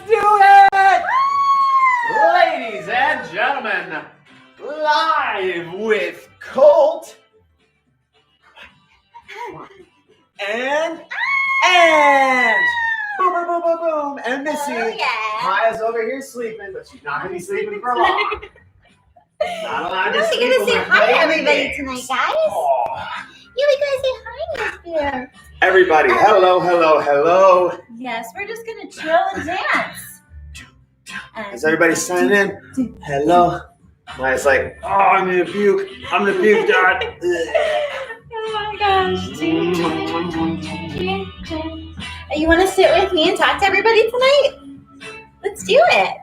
do it! Ladies and gentlemen, live with Colt and boom, boom, boom, boom, boom, and Missy. Oh, yeah. Maya's over here sleeping, but she's not gonna be sleeping for long. Not allowed to We're sleep. gonna say when hi we're to playing everybody games. tonight, guys. Oh. Yeah, we gotta say hi here. Everybody, hello, hello, hello. Yes, we're just gonna chill and dance. Is everybody signing in? Hello. Maya's like, oh, I'm gonna puke. I'm gonna puke, Dad. Oh my gosh. You wanna sit with me and talk to everybody tonight? Let's do it.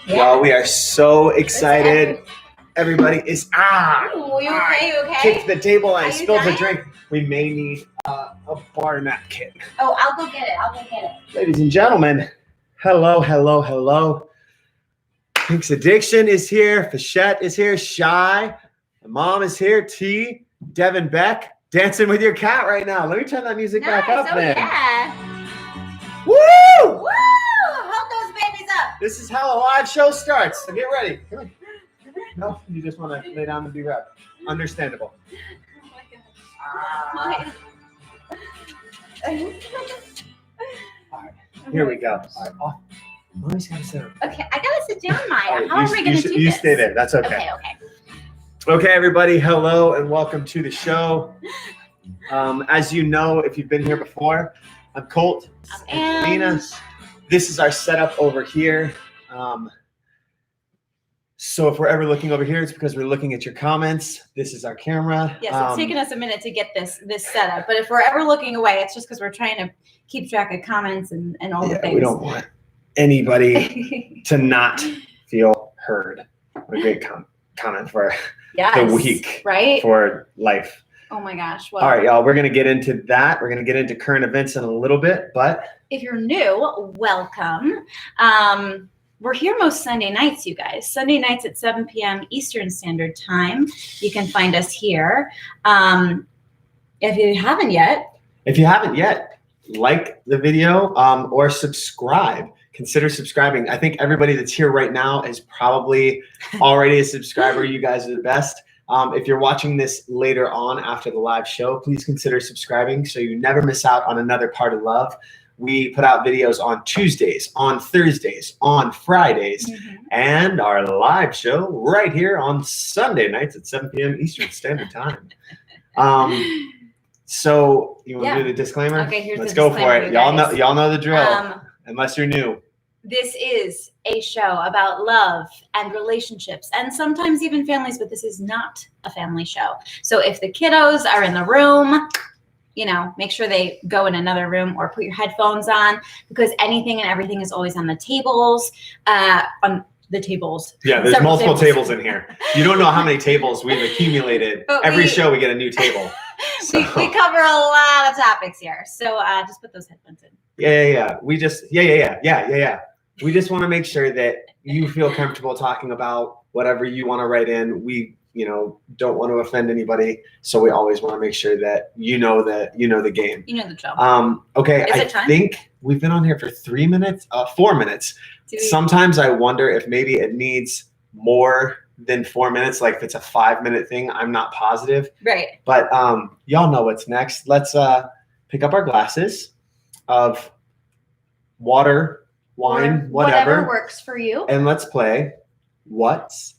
Y'all, we are so excited. Everybody is Ooh, you okay? You okay? kicked the table and I Are you spilled the dying? drink. We may need a bar napkin. Oh, I'll go get it. Ladies and gentlemen, hello, hello, hello. Pink's Addiction is here. Fichette is here. Shy. My mom is here. T. Devin Beck. Dancing with your cat right now. Let me turn that music back up then. Yeah. Woo! Woo! Hold those babies up. This is how a live show starts. So get ready. Come on. No, you just want to lay down and be wrapped. Understandable. Oh my gosh. All right, here we go. All right, off. Mommy's got to sit down. Okay, I gotta sit down, Maya. All right, How are we gonna do this? You stay there. That's okay. Okay. Okay, everybody. Hello and welcome to the show. As you know, if you've been here before, I'm Colt. And Lena. This is our setup over here. So if we're ever looking over here, it's because we're looking at your comments. This is our camera. yes, it's taken us a minute to get this set up, but if we're ever looking away, it's just because we're trying to keep track of comments and all the things. We don't want anybody to not feel heard. What a great comment for the week, right? For life. Oh my gosh. Well, All right, y'all, we're going to get into that. We're going to get into current events in a little bit, but if you're new, welcome. We're here most Sunday nights, you guys. Sunday nights at 7 p.m. Eastern Standard Time. You can find us here. If you haven't yet, like the video or subscribe. Consider subscribing. I think everybody that's here right now is probably already a subscriber. You guys are the best. If you're watching this later on after the live show, please consider subscribing so you never miss out on another part of love. We put out videos on Tuesdays, on Thursdays, on Fridays, and our live show right here on Sunday nights at 7 p.m. Eastern Standard Time. So you want to do the disclaimer? Okay, here's Let's the go disclaimer, for it. you guys. Y'all know the drill, unless you're new. This is a show about love and relationships and sometimes even families, but this is not a family show. So if the kiddos are in the room, make sure they go in another room or put your headphones on, because anything and everything is always on the tables. On the tables. Yeah, there's multiple tables in here. You don't know how many tables we've accumulated. Every show we get a new table. So. We cover a lot of topics here. So just put those headphones in. Yeah. We just We just want to make sure that you feel comfortable talking about whatever you want to write in. We don't want to offend anybody, so we always want to make sure that you know the game. You know the job. Okay, Is it time? I think we've been on here for 4 minutes. Sometimes I wonder if maybe it needs more than 4 minutes. Like if it's a 5-minute thing, I'm not positive. Right. But y'all know what's next. Let's pick up our glasses of water, wine, whatever works for you. and let's play What's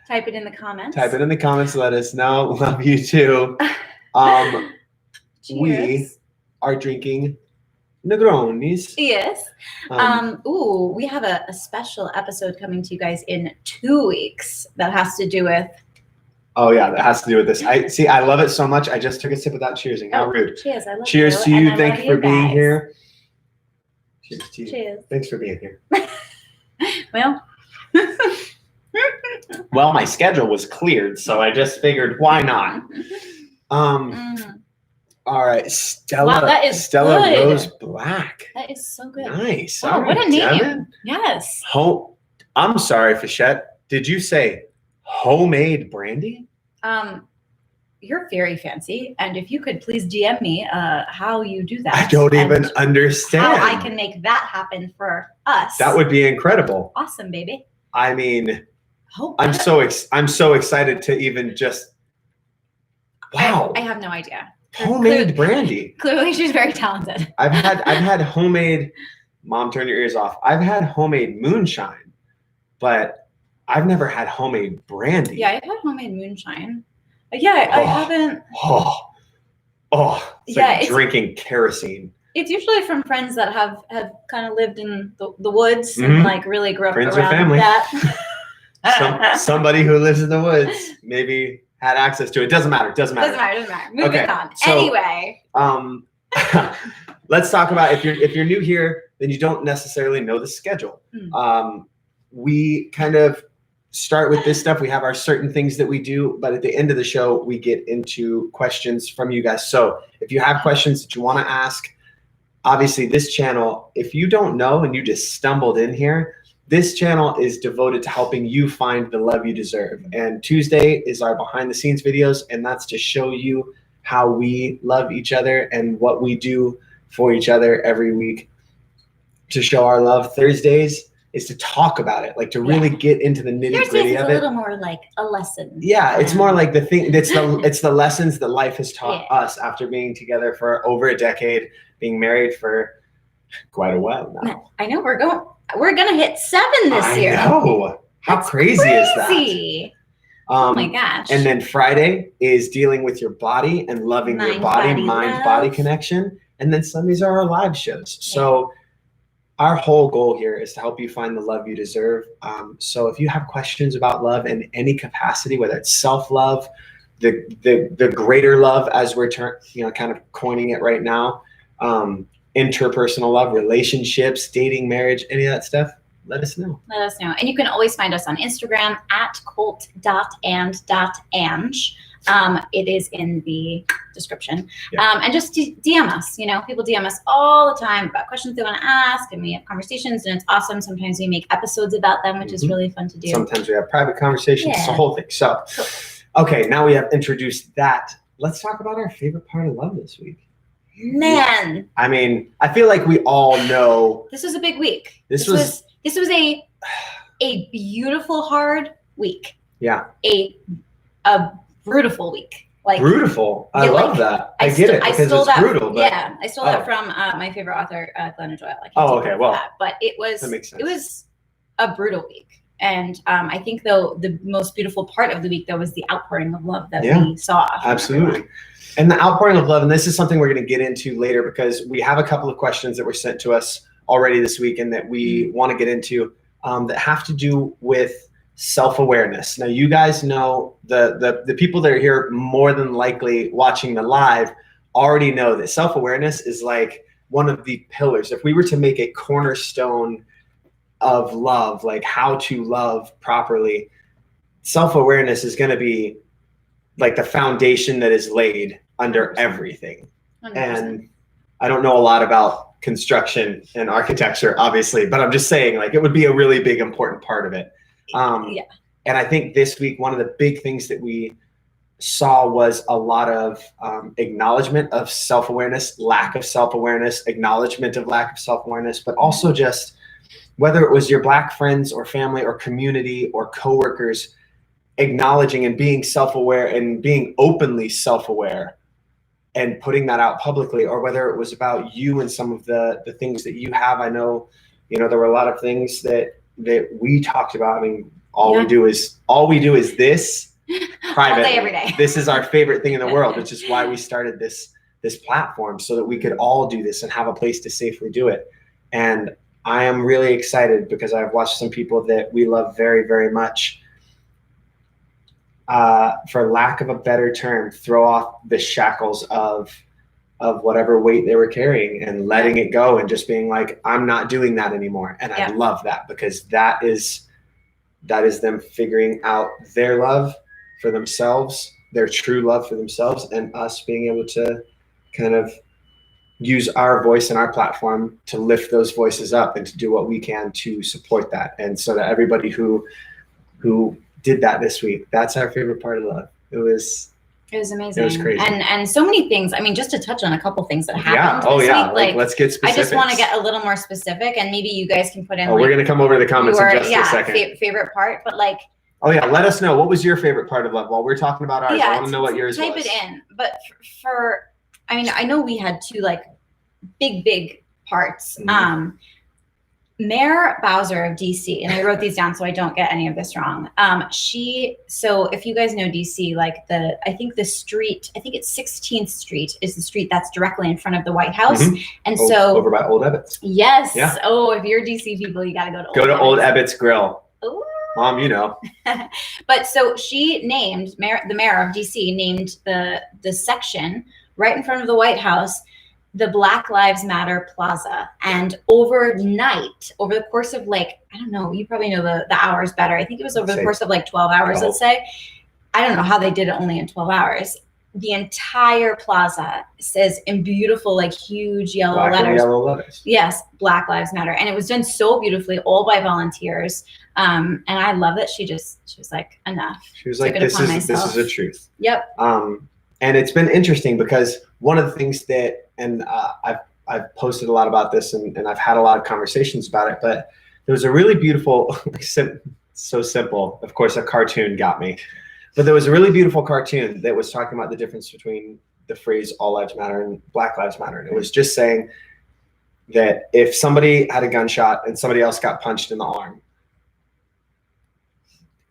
Type it in the comments. Let us know. Love you too. We are drinking Negronis. Yes. We have a special episode coming to you guys in 2 weeks that has to do with. Oh yeah, that has to do with this. I love it so much. I just took a sip without cheersing. How rude. Cheers. I love Cheers you, to you. and I Thank love you for being guys. here. Cheers to you. Cheers. Thanks for being here. Well. Well, my schedule was cleared, so I just figured, why not? All right, Stella. Wow, that is Stella good. Rose Black. That is so good. Nice. Wow, All what right, a name. Devin. Yes. I'm sorry, Fichette. Did you say homemade brandy? you're very fancy, and if you could please DM me how you do that. I don't even understand how I can make that happen for us. That would be incredible. Awesome, baby. I mean, I'm so excited to even just. Wow. I have no idea. Homemade brandy. Clearly, she's very talented. I've had homemade. Mom, turn your ears off. I've had homemade moonshine, but I've never had homemade brandy. Yeah, I've had homemade moonshine. Yeah, I haven't. It's like drinking kerosene. It's usually from friends that have kind of lived in the woods and like really grew up friends around family. That. Somebody who lives in the woods maybe had access to it. Doesn't matter. Doesn't matter. Moving on. So, anyway. Let's talk about if you're new here, then you don't necessarily know the schedule. We kind of start with this stuff. We have our certain things that we do, but at the end of the show, we get into questions from you guys. So if you have questions that you want to ask, obviously this channel, if you don't know and you just stumbled in here, this channel is devoted to helping you find the love you deserve. And Tuesday is our behind the scenes videos, and that's to show you how we love each other and what we do for each other every week to show our love. Thursdays is to talk about it, like to really get into the nitty gritty of it. It's a little more like a lesson. Yeah, it's more like the thing. It's the lessons that life has taught us after being together for over a decade, being married for quite a while now. I know we're gonna hit 7 this year. I know. How crazy is that? Oh my gosh. And then Friday is dealing with your body and loving your body, mind-body connection. And then Sundays are our live shows. So our whole goal here is to help you find the love you deserve. So if you have questions about love in any capacity, whether it's self-love, the greater love as we're kind of coining it right now, interpersonal love, relationships, dating, marriage, any of that stuff, let us know. And you can always find us on Instagram at colt.and.ang. It is in the description. And just DM us. People DM us all the time about questions they want to ask, and we have conversations, and it's awesome. Sometimes we make episodes about them, which is really fun to do. Sometimes we have private conversations. It's the whole thing. So, okay, now we have introduced that. Let's talk about our favorite part of love this week. Man. I mean, I feel like we all know. This was a big week. This was a beautiful, hard week. Yeah. A brutal week. Brutal. I love that. I get it because it's brutal. But, I stole that from my favorite author, Glennon Doyle. Okay. Well, but it was. That makes sense. It was a brutal week, and I think though the most beautiful part of the week though was the outpouring of love that we saw. Absolutely. And the outpouring of love, and this is something we're going to get into later because we have a couple of questions that were sent to us already this week and that we want to get into that have to do with self-awareness. Now, you guys know the people that are here more than likely watching the live already know that self-awareness is like one of the pillars. If we were to make a cornerstone of love, like how to love properly, self-awareness is going to be like the foundation that is laid under everything. 100%. And I don't know a lot about construction and architecture, obviously, but I'm just saying like it would be a really big, important part of it. And I think this week, one of the big things that we saw was a lot of acknowledgement of self-awareness, lack of self-awareness, acknowledgement of lack of self-awareness, but also just whether it was your Black friends or family or community or coworkers, acknowledging and being self-aware and being openly self-aware and putting that out publicly, or whether it was about you and some of the things that you have. I know, there were a lot of things that we talked about. I mean, all we do is this private all day, every day. This is our favorite thing in the world, which is why we started this platform, so that we could all do this and have a place to safely do it. And I am really excited because I've watched some people that we love very, very much, for lack of a better term, throw off the shackles of whatever weight they were carrying and letting it go and just being like, I'm not doing that anymore. And I love that because that is them figuring out their love for themselves, their true love for themselves, and us being able to kind of use our voice and our platform to lift those voices up and to do what we can to support that. And so that everybody who did that this week, that's our favorite part of love. It was It was amazing. It was crazy. And so many things. I mean, just to touch on a couple things that happened. Yeah. Oh, this yeah. week, Like, let's get specific. I just want to get a little more specific, and maybe you guys can put in. Oh, we're gonna come over to the comments in just a second. Favorite part, but like. Oh yeah, let us know, what was your favorite part of Love while we're talking about ours. I want to know what yours was. Type it in. But I mean, I know we had two like big parts. Mm-hmm. Mayor Bowser of DC, and I wrote these down so I don't get any of this wrong. So if you guys know DC, like I think it's 16th Street is the street that's directly in front of the White House. Mm-hmm. And so over by Old Ebbets. Yes. Yeah. Oh, if you're DC people, you got to go to Old Ebbets Grill. Ooh. Mom, you know. But so she named the mayor of DC named the section right in front of the White House the Black Lives Matter Plaza. And overnight, over the course of like, I don't know, you probably know the hours better. I think it was over the course of like 12 hours, let's say. I don't know how they did it only in 12 hours. The entire plaza says in beautiful, like huge yellow letters. Yes, Black Lives Matter. And it was done so beautifully, all by volunteers. And I love that she was like, enough. She was like, this is a truth. Yep. And it's been interesting because one of the things that, and I've posted a lot about this and I've had a lot of conversations about it, but there was a really beautiful, so simple, of course, a cartoon got me, but there was a really beautiful cartoon that was talking about the difference between the phrase all lives matter and Black Lives Matter. And it was just saying that if somebody had a gunshot and somebody else got punched in the arm,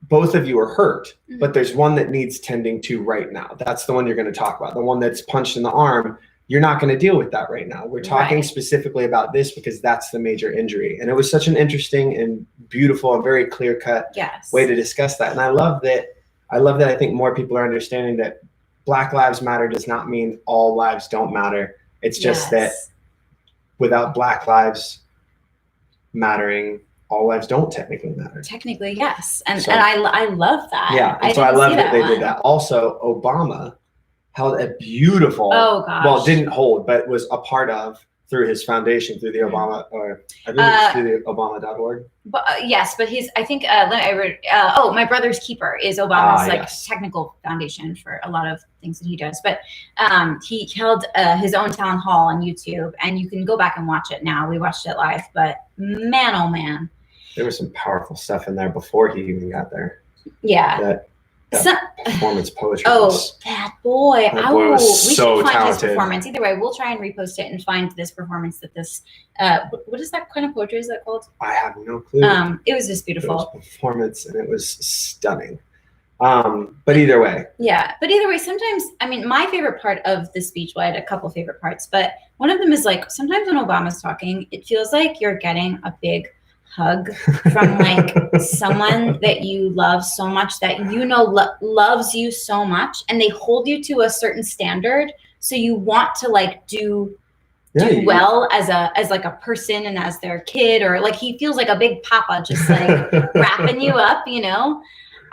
both of you are hurt, but there's one that needs tending to right now. That's the one you're going to talk about. The one that's punched in the arm, you're not going to deal with that right now. We're talking specifically about this because that's the major injury. And it was such an interesting and beautiful and very clear-cut way to discuss that. And I love that I think more people are understanding that Black Lives Matter does not mean all lives don't matter. It's just that without Black lives mattering, all lives don't technically matter. Technically, yes. And I love that. Yeah. And so I love that they did that. Also, Obama held a beautiful, well, didn't hold, but was a part of through his foundation, through the Obama, or I think it's through the Obama.org. But yes, but I think I read, My Brother's Keeper is Obama's technical foundation for a lot of things that he does. But he held his own town hall on YouTube, and you can go back and watch it now. We watched it live, but man, oh man. There was some powerful stuff in there before he even got there. Yeah. That performance poetry. That boy. Was we so should find talented. His performance. Either way, we'll try and repost it and find this performance that this, what is that kind of poetry? Is that called? I have no clue. It was just beautiful. It was performance and it was stunning. But either way. Yeah. But either way, sometimes, I mean, my favorite part of the speech, well, I had a couple favorite parts, but one of them is like, sometimes when Obama's talking, it feels like you're getting a big hug from like someone that you love so much, that you know loves you so much, and they hold you to a certain standard, so you want to like do well as like a person and as their kid, or like he feels like a big papa just like wrapping you up, you know.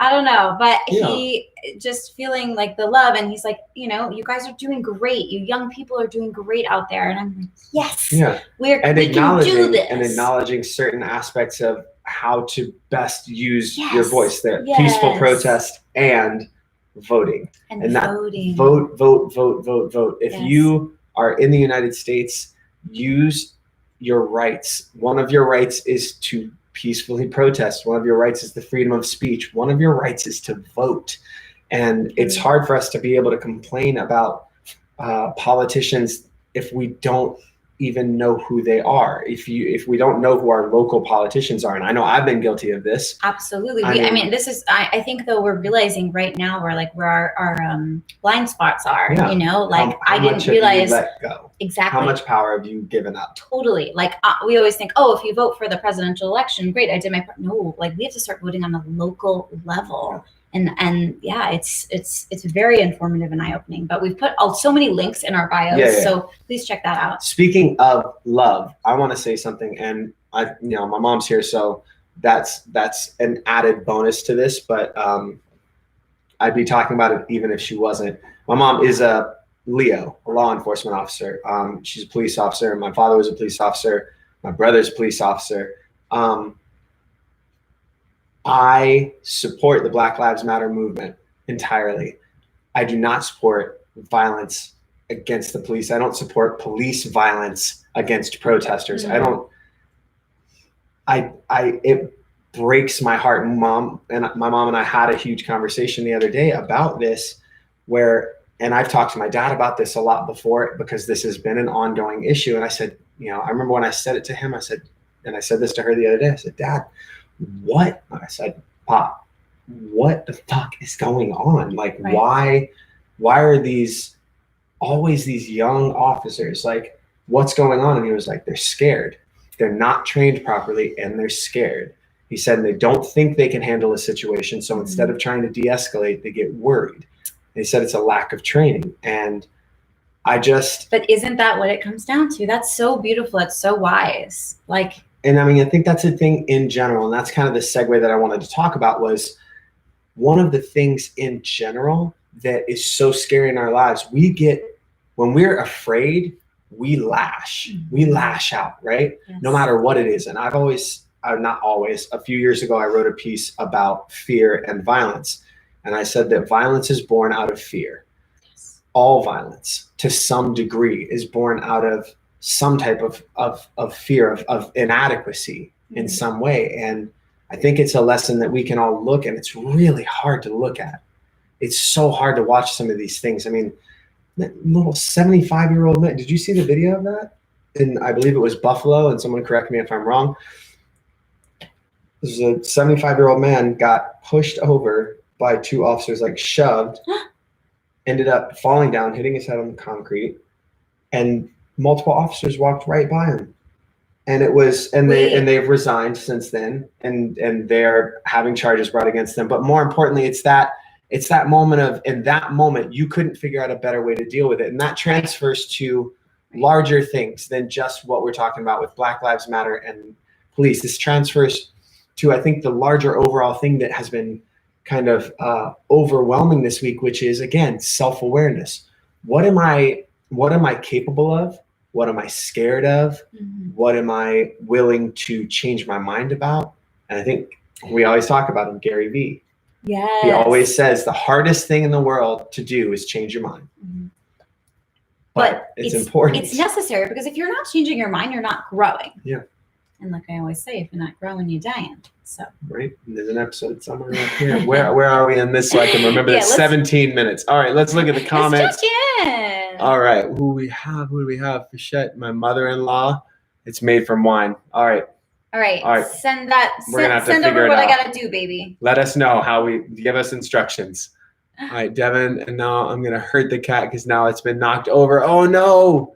I don't know, but he just feeling like the love, and he's like, you know, you guys are doing great. You young people are doing great out there, and I'm like, yes, we can do this. And acknowledging certain aspects of how to best use your voice there, peaceful protest and voting, and that voting. Vote. If you are in the United States, use your rights. One of your rights is to peacefully protest. One of your rights is the freedom of speech. One of your rights is to vote. And it's hard for us to be able to complain about politicians if we don't even know who they are. If we don't know who our local politicians are, and I know I've been guilty of this. Absolutely. I mean, this is, I think though we're realizing right now where our blind spots are, you know, like I didn't realize. Let go. Exactly. How much power have you given up? Totally. Like we always think, oh, if you vote for the presidential election, great, I did my part. No, like we have to start voting on the local level. And yeah, it's very informative and eye-opening. But we've put so many links in our bios, so please check that out. Speaking of love, I want to say something, and my mom's here, so that's an added bonus to this. But I'd be talking about it even if she wasn't. My mom is a Leo, a law enforcement officer. She's a police officer. My father was a police officer. My brother's a police officer. I support the Black Lives Matter movement entirely. I do not support violence against the police. I don't support police violence against protesters. Mm-hmm. It breaks my heart. My mom and I had a huge conversation the other day about this and I've talked to my dad about this a lot before because this has been an ongoing issue. And I said, I remember when I said it to him, I said this to her the other day, I said, Dad, what? I said, Pop, what the fuck is going on? Like, why are always these young officers, like, what's going on? And he was like, they're scared. They're not trained properly and they're scared. He said, and they don't think they can handle a situation. So instead of trying to de-escalate, they get worried. And he said it's a lack of training. And but isn't that what it comes down to? That's so beautiful. It's so wise. And I mean, I think that's a thing in general. And that's kind of the segue that I wanted to talk about was one of the things in general that is so scary in our lives. When we're afraid, we lash out, right? Yes. No matter what it is. And not always, a few years ago, I wrote a piece about fear and violence. And I said that violence is born out of fear. Yes. All violence to some degree is born out of some type of fear of inadequacy in some way. And I think it's a lesson that we can all look at. It's really hard to look at. It's so hard to watch some of these things. I mean, that little 75-year-old man, did you see the video of that? And I believe it was Buffalo, and someone correct me if I'm wrong. This is a 75-year-old man got pushed over by two officers, like shoved, ended up falling down, hitting his head on the concrete, and multiple officers walked right by him. And they've resigned since then, and they're having charges brought against them. But more importantly, it's that moment in that moment, you couldn't figure out a better way to deal with it. And that transfers to larger things than just what we're talking about with Black Lives Matter and police. This transfers to, I think, the larger overall thing that has been kind of overwhelming this week, which is, again, self-awareness. What am I capable of? What am I scared of? Mm-hmm. What am I willing to change my mind about? And I think we always talk about him, Gary Vee. Yes. He always says the hardest thing in the world to do is change your mind. Mm-hmm. But it's important. It's necessary, because if you're not changing your mind, you're not growing. Yeah. And like I always say, if you're not growing, you're dying. So right. And there's an episode somewhere up here. Where are we in this so I can remember that? 17 minutes. All right, let's look at the comments. Let's check in. All right. Who do we have? Fichette, my mother-in-law. It's made from wine. All right. Send over what I gotta do, baby. Let us know give us instructions. All right, Devin, and now I'm gonna hurt the cat because now it's been knocked over. Oh no,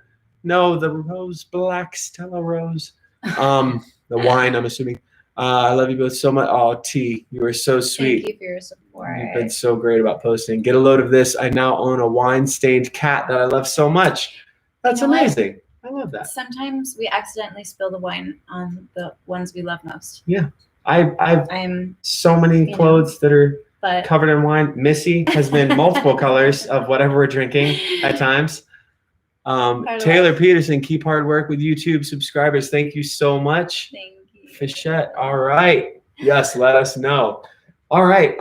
the rose black Stella rose. The wine, I'm assuming. I love you both so much. Oh, T, you are so sweet. Thank you for your support. You've been so great about posting. Get a load of this. I now own a wine-stained cat that I love so much. That's amazing. I love that. Sometimes we accidentally spill the wine on the ones we love most. Yeah. I'm so many clothes that are covered in wine. Missy has been multiple colors of whatever we're drinking at times. Taylor Peterson, keep hard work with YouTube subscribers. Thank you so much. Thank you. Fichette. All right. Yes, let us know. All right.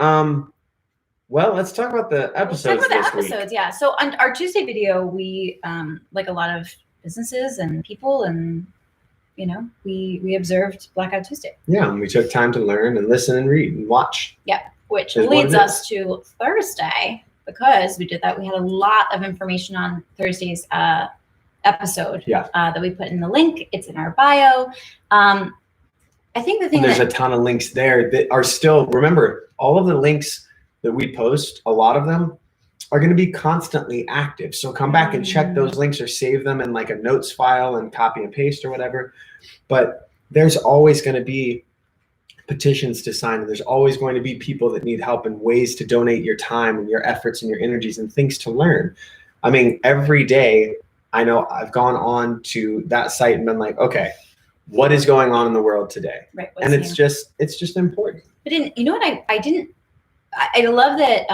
Well, let's talk about the episodes this week. Yeah. So on our Tuesday video, we like a lot of businesses and people, and we observed Blackout Tuesday. Yeah, and we took time to learn and listen and read and watch. Yeah, which leads us to Thursday, because we did that. We had a lot of information on Thursday's episode that we put in the link. It's in our bio. I think the thing there's a ton of links there that are still, remember, all of the links that we post, a lot of them are going to be constantly active. So come back and check those links or save them in like a notes file and copy and paste or whatever. But there's always going to be petitions to sign, and there's always going to be people that need help and ways to donate your time and your efforts and your energies and things to learn. I mean, every day I know I've gone on to that site and been like, okay, what is going on in the world today? Right. And it's just important. But you know what? I love that.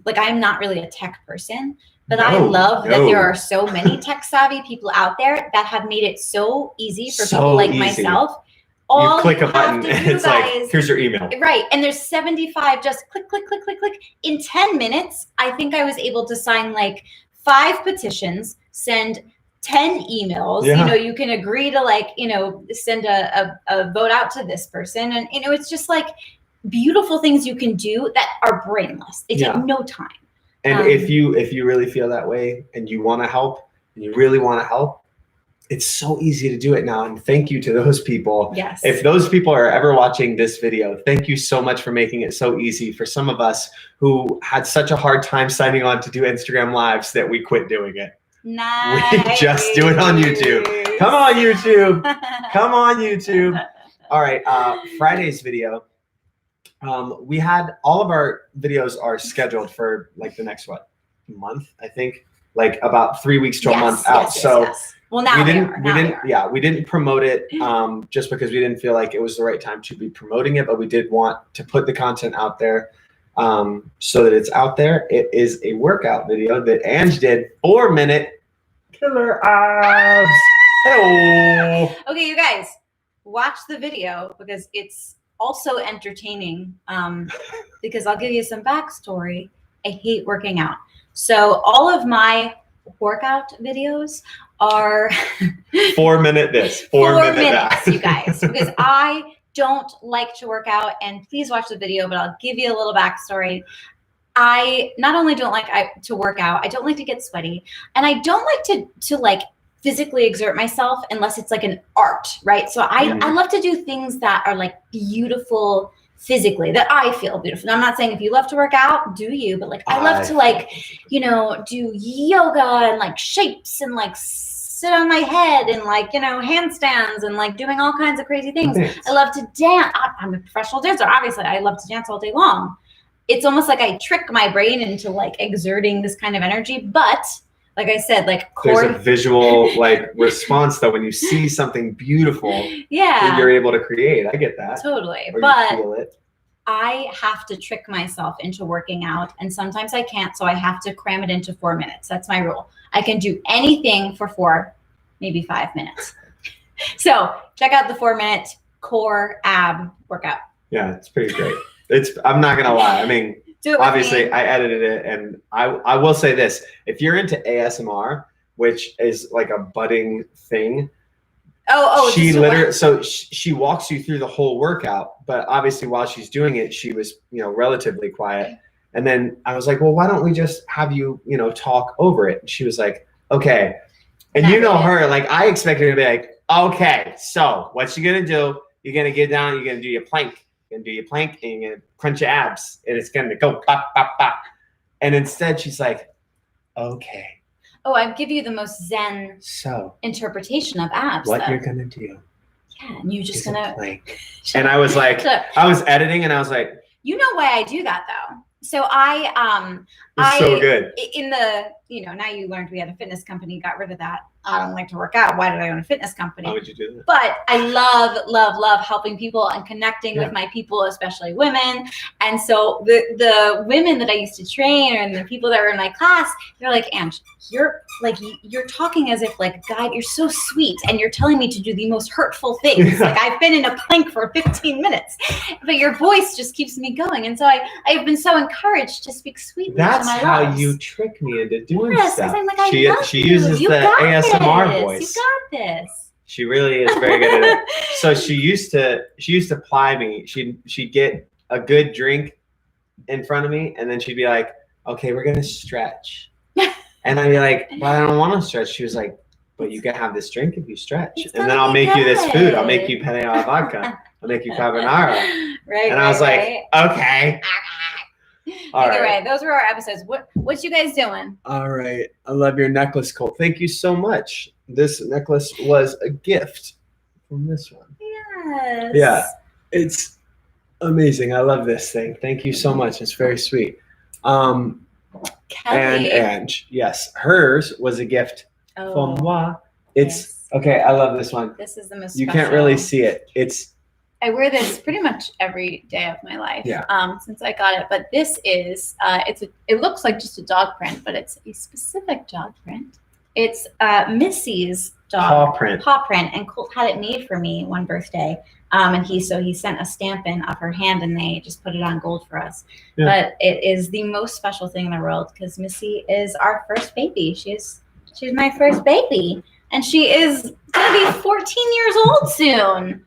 Like, I'm not really a tech person, but I love that there are so many tech savvy people out there that have made it so easy for people like myself All you click a have button to and do, it's like, guys- here's your email. Right. And there's 75, just click, click, click, click, click. In 10 minutes, I think I was able to sign like 5 petitions, send 10 emails. Yeah. You know, you can agree to like, you know, send a vote out to this person. And, you know, it's just like beautiful things you can do that are brainless. They take no time. And if you really feel that way and you want to help and you really want to help, it's so easy to do it now. And thank you to those people. Yes. If those people are ever watching this video, thank you so much for making it so easy for some of us who had such a hard time signing on to do Instagram lives that we quit doing it. Nice. We just do it on YouTube. Come on, YouTube. Come on, YouTube. All right. Friday's video. We had all of our videos are scheduled for like the next month, I think, like about 3 weeks to a month out. Well, now we didn't promote it just because we didn't feel like it was the right time to be promoting it, but we did want to put the content out there so that it's out there. It is a workout video that Ange did, 4-minute killer abs. Hello. Okay, you guys, watch the video because it's also entertaining because I'll give you some backstory. I hate working out. So all of my workout videos are 4-minute this, 4 minutes, that. you guys, because I don't like to work out. And please watch the video, but I'll give you a little backstory. I not only don't like to work out, I don't like to get sweaty, and I don't like to like physically exert myself unless it's like an art, right? So I love to do things that are like beautiful physically, that I feel beautiful. Now, I'm not saying if you love to work out, do you, but like I love to like, you know, do yoga and like shapes and like sit on my head and like, you know, handstands and like doing all kinds of crazy things. I love to dance. I'm a professional dancer. Obviously, I love to dance all day long. It's almost like I trick my brain into like exerting this kind of energy, but like I said, like there's a visual like response though when you see something beautiful that you're able to create. I get that. Totally. Or but you feel it. I have to trick myself into working out, and sometimes I can't, so I have to cram it into 4 minutes. That's my rule. I can do anything for 4, maybe 5 minutes. So check out the 4-minute core ab workout. Yeah, it's pretty great. I'm not gonna lie. I mean, obviously I edited it, and I will say this: if you're into ASMR, which is like a budding thing, she literally she walks you through the whole workout, but obviously while she's doing it, she was, you know, relatively quiet. And then I was like, well, why don't we just have you, you know, talk over it? And she was like, okay. And you know her, like I expected her to be like, okay, so what you gonna do? You're gonna get down, you're gonna do your plank. You're gonna do your plank and you're gonna crunch your abs, and it's gonna go pop, pop, pop. And instead she's like, okay. Oh, I give you the most zen interpretation of abs. What you're gonna do? Yeah, and you're just gonna plank. And I was like, I was editing, and I was like, you know why I do that though? So it's so good. In the, you know, now you learned we had a fitness company, got rid of that. I don't like to work out. Why did I own a fitness company? Why would you do that? But I love helping people and connecting with my people, especially women. And so the women that I used to train and the people that were in my class, they're like, Ange, you're talking as if like, God, you're so sweet, and you're telling me to do the most hurtful things. Like I've been in a plank for 15 minutes, but your voice just keeps me going. And so I've been so encouraged to speak sweetly to my loves. That's how you trick me into doing stuff. I'm like, I love she you. uses You the got ASMR this. voice. You got this. She really is very good at it. So she used to ply me. She'd get a good drink in front of me, and then she'd be like, okay, we're gonna stretch. And I'd be like, well, I don't want to stretch. She was like, but you can have this drink if you stretch. And then I'll make you this food. I'll make you penne alla vodka. I'll make you carbonara. Right. And I was like, okay. Either way, those were our episodes. What you guys doing? All right. I love your necklace, Colt. Thank you so much. This necklace was a gift from this one. Yes. Yeah. It's amazing. I love this thing. Thank you so much. It's very sweet. Kelly. And Ange, yes, hers was a gift from moi. It's okay. I love this one. This is the most. You can't really see it. I wear this pretty much every day of my life. Since I got it, but this is it looks like just a dog print, but it's a specific dog print. It's Missy's dog paw print, and Colt had it made for me one birthday. And he sent a stamp in of her hand, and they just put it on gold for us. Yeah. But it is the most special thing in the world because Missy is our first baby. She's my first baby, and she is gonna be 14 years old soon.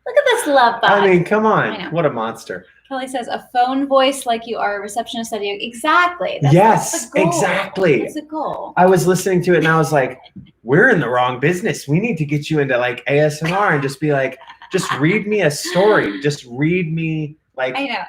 Look at this love bug. I mean, come I on. know. What a monster. Kelly says, a phone voice like you are a receptionist at you. Exactly. Yes, that's the goal. exactly. That's the goal. I was listening to it and I was like, we're in the wrong business. We need to get you into like ASMR and just be like, just read me a story. Just read me like, I know.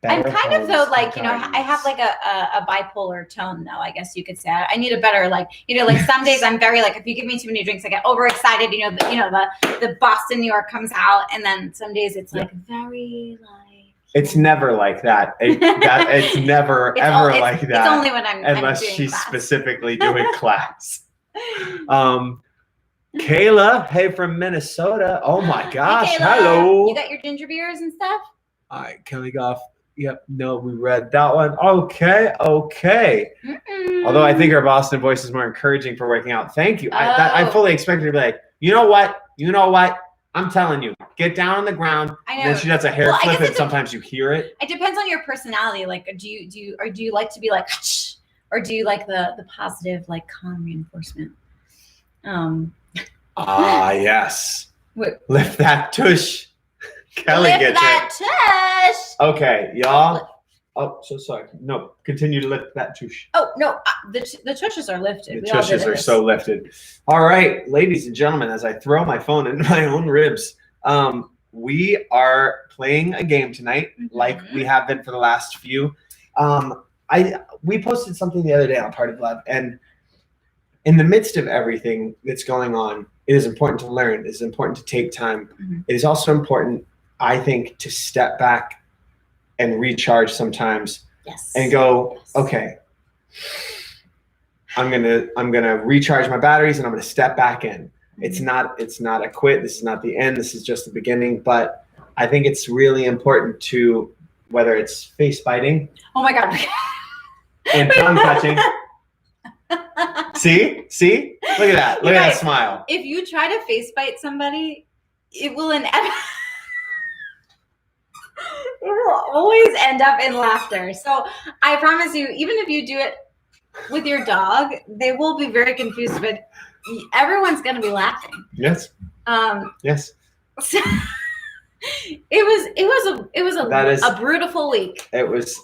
I'm kind of though, like, you know, I have like a bipolar tone though, I guess you could say. I need a better, like, you know, like some days I'm very like, if you give me too many drinks, I get overexcited, the Boston, New York comes out. And then some days it's like very like. It's never like that. It's never, ever like that. It's only when I'm unless doing she's class. specifically doing class. Kayla, hey, from Minnesota. Oh my gosh. Hey, Kayla, hello. you got your ginger beers and stuff? All right, Kelly Goff. Yep, no, we read that one. Okay. Although I think our Boston voice is more encouraging for working out. Thank you. I fully expected her to be like, you know what? I'm telling you, get down on the ground. I know. And then she does a hair flip, and sometimes you hear it. It depends on your personality. Like, do you like to be like, or do you like the positive, like calm reinforcement? Yes. What? Lift that tush. Kelly Lift gets that it. tush. Okay, y'all. Oh, so sorry. No, continue to lift that tush. Oh no, the tushes are lifted. The tushes are so lifted. All right, ladies and gentlemen, as I throw my phone into my own ribs, we are playing a game tonight, like we have been for the last few. We posted something the other day on Party Lab, and in the midst of everything that's going on, it is important to learn. It is important to take time. It is also important, I think, to step back and recharge sometimes. Yes. And go, okay, I'm gonna recharge my batteries and I'm gonna step back in. It's not a quit. This is not the end. This is just the beginning. But I think it's really important to, whether it's face biting. Oh my God. And tongue touching. See? Look at that. Look at that smile. If you try to face bite somebody, it will inevitably always end up in laughter. So I promise you, even if you do it with your dog, they will be very confused, but everyone's going to be laughing. Yes. Yes. So it was a brutal week. It was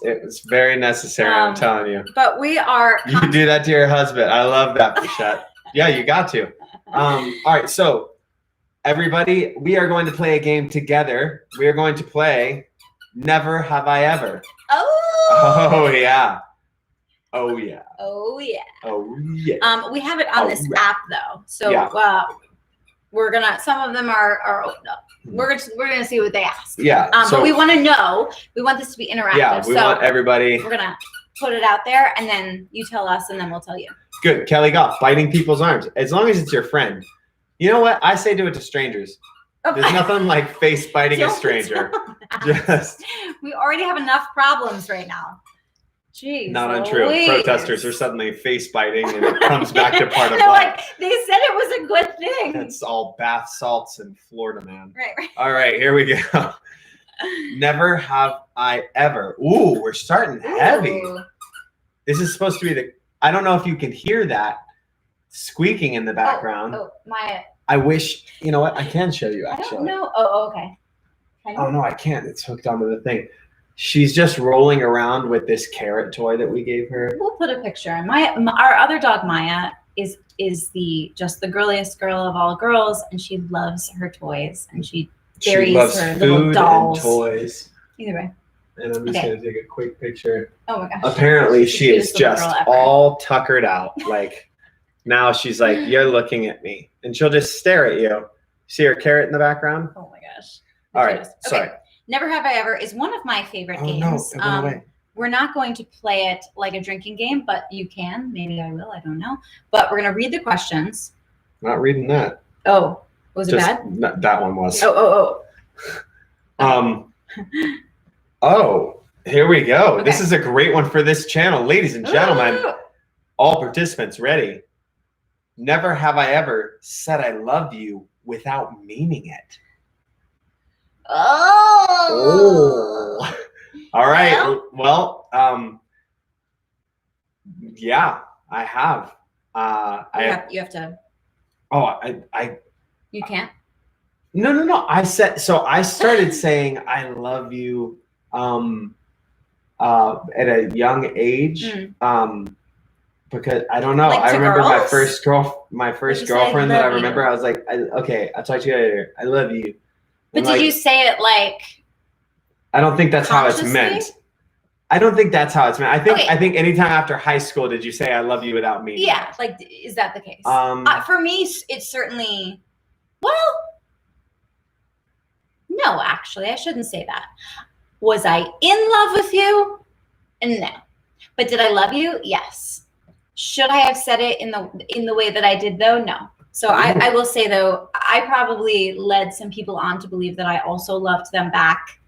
very necessary. I'm telling you. But we are. You can do that to your husband. I love that, Pichette. Yeah, you got to. All right, so everybody, we are going to play a game together. We are going to play Never Have I Ever. Oh yeah. Oh yeah. Oh yeah. Oh yeah. We have it on this app though, so we're gonna. Some of them are. We're gonna see what they ask. Yeah. But we want to know. We want this to be interactive. Yeah. We want everybody. We're gonna put it out there, and then you tell us, and then we'll tell you. Good, Kelly Goff, biting people's arms. As long as it's your friend. You know what? I say do it to strangers. There's nothing like face biting a stranger. We already have enough problems right now. Jeez. Not untrue. Protesters are suddenly face biting, and it comes back to part of life. Like, they said it was a good thing. It's all bath salts in Florida, man. Right. All right, here we go. Never have I ever. Ooh, we're starting heavy. This is supposed to be I don't know if you can hear that squeaking in the background. I wish, you know what? I can show you actually. I don't know. Oh, okay. Oh no, I can't. It's hooked onto the thing. She's just rolling around with this carrot toy that we gave her. We'll put a picture. Our other dog, Maya, is just the girliest girl of all girls, and she loves her toys, and she buries her little dolls. And toys. Either way. And I'm just gonna take a quick picture. Oh my gosh. Apparently, she is just all tuckered out. Like now, she's like, "You're looking at me," and she'll just stare at you. See her carrot in the background? Oh my gosh. All right. Sorry. Never Have I Ever is one of my favorite games. No, it went away. We're not going to play it like a drinking game, but you can.Maybe I will. I don't know. But we're going to read the questions. Not reading that. Oh, was it bad? That one was. Here we go. Okay. This is a great one for this channel. Ladies and gentlemen, all participants ready. Never have I ever said I love you without meaning it. Oh. All right. Well, yeah, I have. You have to. Oh, You can't. No. I started saying I love you at a young age. Because I don't know. Like I remember girls? my first you girlfriend say, that I "Love you"? remember. I was like, okay, I'll talk to you later. I love you. But And did you say it like? I don't think that's how it's meant. I don't think that's how it's meant. I think anytime after high school did you say I love you without me? Yeah, like is that the case? For me, it's certainly. Well, no, actually, I shouldn't say that. Was I in love with you? No. But did I love you? Yes. Should I have said it in the way that I did though? No. So I will say though, I probably led some people on to believe that I also loved them back.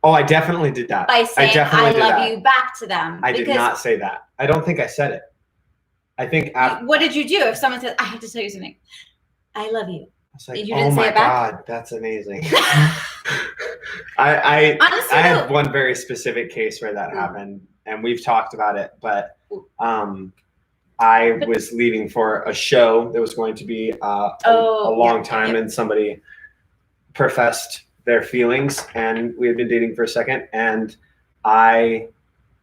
Oh, I definitely did that. By saying I love you back to them. I did not say that. I don't think I said it. I think what did you do if someone said, I have to tell you something? I love you. It's like, you didn't say it back? God, that's amazing. I had one very specific case where that happened, and we've talked about it, but I was leaving for a show that was going to be a long time, and somebody professed their feelings, and we had been dating for a second, and I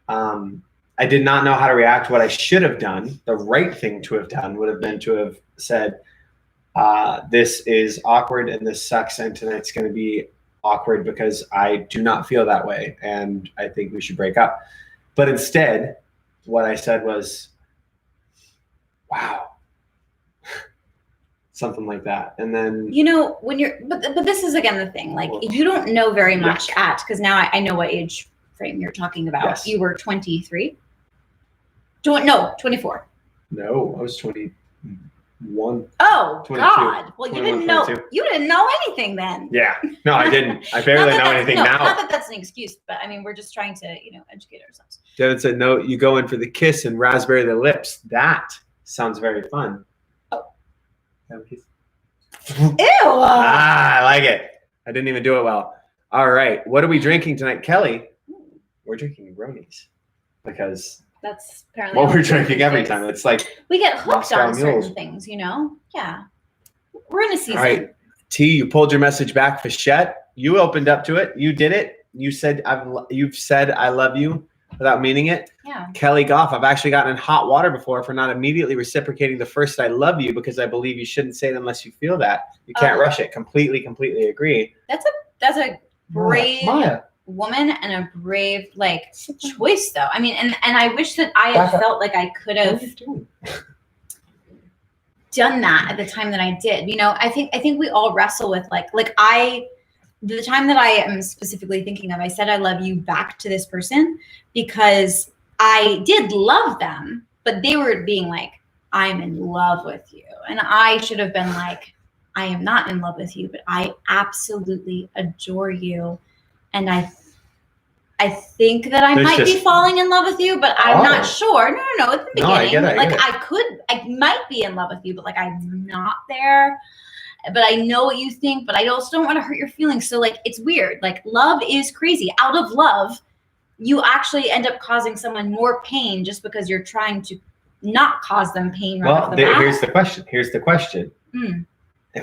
did not know how to react. What I should have done, the right thing to have done, would have been to have said, this is awkward and this sucks, and tonight's going to be awkward because I do not feel that way and I think we should break up. But instead, what I said was, wow, something like that. And then, when you're, but this is again the thing, like you don't know very much because now I know what age frame you're talking about. Yes. You were 23. 24. No, I was 21. Oh 22, God! Well, 21, you didn't know. 22. You didn't know anything then. Yeah, no, I didn't. I barely know anything now. Not that that's an excuse, but I mean, we're just trying to, educate ourselves. Devin said, "No, you go in for the kiss and raspberry the lips. That sounds very fun." Oh, have a kiss. Ew! I like it. I didn't even do it well. All right, what are we drinking tonight, Kelly? We're drinking Ronies because. That's apparently what we're drinking every time. It's like we get hooked Moscow on mules. certain things, Yeah. We're in a season. All right. T, you pulled your message back. Fichette, you opened up to it. You did it. You said you've said I love you without meaning it. Yeah. Kelly Goff, I've actually gotten in hot water before for not immediately reciprocating the first I love you because I believe you shouldn't say it unless you feel that. You can't rush it. Completely agree. That's a brave Maya. Woman and a brave choice though. I mean, and I wish that I had felt like I could have done that at the time that I did. I think we all wrestle with the time that I am specifically thinking of, I said I love you back to this person because I did love them, but they were being like, I'm in love with you. And I should have been like, I am not in love with you, but I absolutely adore you. And I think that I might be falling in love with you, but I'm not sure. No. At the beginning, I get it. I might be in love with you, but I'm not there. But I know what you think, but I also don't want to hurt your feelings. So it's weird. Love is crazy. Out of love, you actually end up causing someone more pain just because you're trying to not cause them pain. Here's the question. And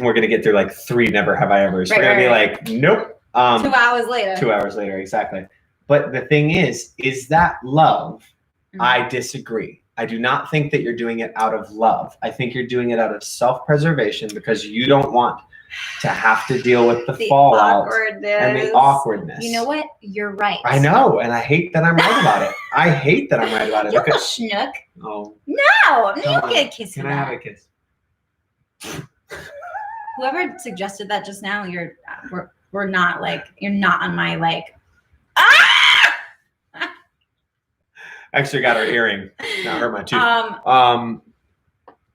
we're gonna get through 3 never have I ever's. We're gonna be like, nope. 2 hours later. 2 hours later, exactly. But the thing is that love? I disagree. I do not think that you're doing it out of love. I think you're doing it out of self-preservation because you don't want to have to deal with the fallout and the awkwardness. You know what? You're right. I know, and I hate that I'm right about it. You're a schnook. Oh. No, I'm not gonna kiss you. Can I have a kiss? Whoever suggested that just now, we're not you're not on my Actually got her earring. Now hurt my tooth.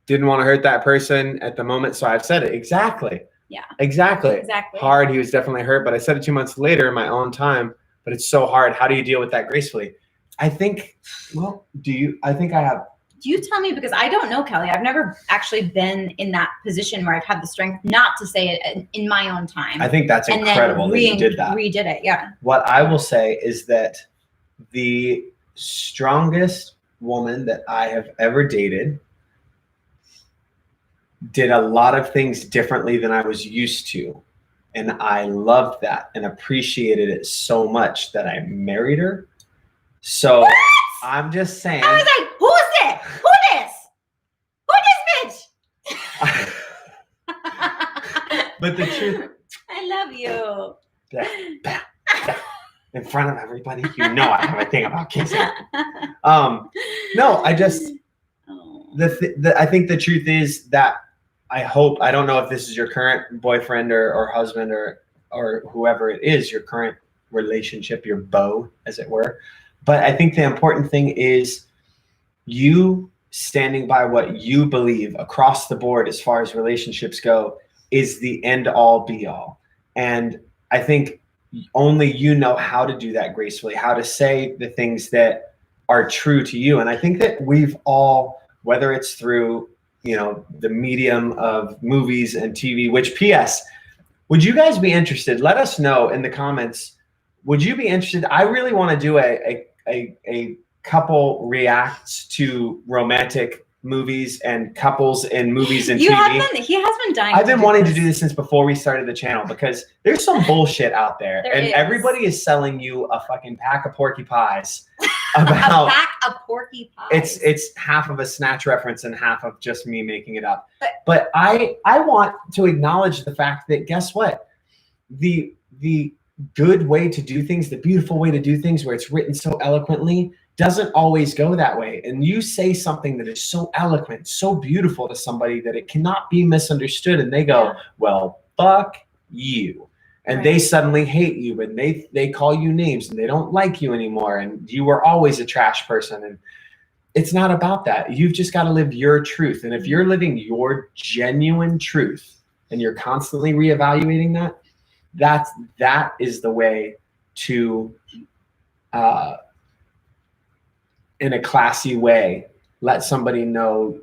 Didn't want to hurt that person at the moment, so I've said it. Exactly. Yeah. Exactly. Hard. He was definitely hurt, but I said it 2 months later in my own time. But it's so hard. How do you deal with that gracefully? I think. Well, I think I have Do you tell me, because I don't know, Kelly. I've never actually been in that position where I've had the strength not to say it in my own time. I think that's incredible that you did that. Redid it, yeah. What I will say is that the strongest woman that I have ever dated did a lot of things differently than I was used to. And I loved that and appreciated it so much that I married her. So what? I'm just saying. I was like, who is it? Who this? Who this bitch? But the truth. I love you. In front of everybody, you know I have a thing about kissing. No, I just I think the truth is that I don't know if this is your current boyfriend or husband or whoever it is, your current relationship, your beau, as it were. But I think the important thing is you standing by what you believe across the board as far as relationships go is the end all be all. And I think only you know how to do that gracefully, how to say the things that are true to you. And I think that we've all, whether it's through, the medium of movies and TV, which PS, would you guys be interested? Let us know in the comments. Would you be interested? I really want to do a couple reacts to romantic movies and couples in movies and TV. He has been dying. I've been wanting to do this since before we started the channel because there's some bullshit out there. Everybody is selling you a fucking pack of porky pies. About a pack of porky pies. It's half of a Snatch reference and half of just me making it up. But I want to acknowledge the fact that guess what? The good way to do things, the beautiful way to do things where it's written so eloquently doesn't always go that way. And you say something that is so eloquent, so beautiful to somebody that it cannot be misunderstood. And they go, well, fuck you. And they suddenly hate you and they call you names and they don't like you anymore. And you were always a trash person. And it's not about that. You've just got to live your truth. And if you're living your genuine truth and you're constantly reevaluating that is the way to, in a classy way, let somebody know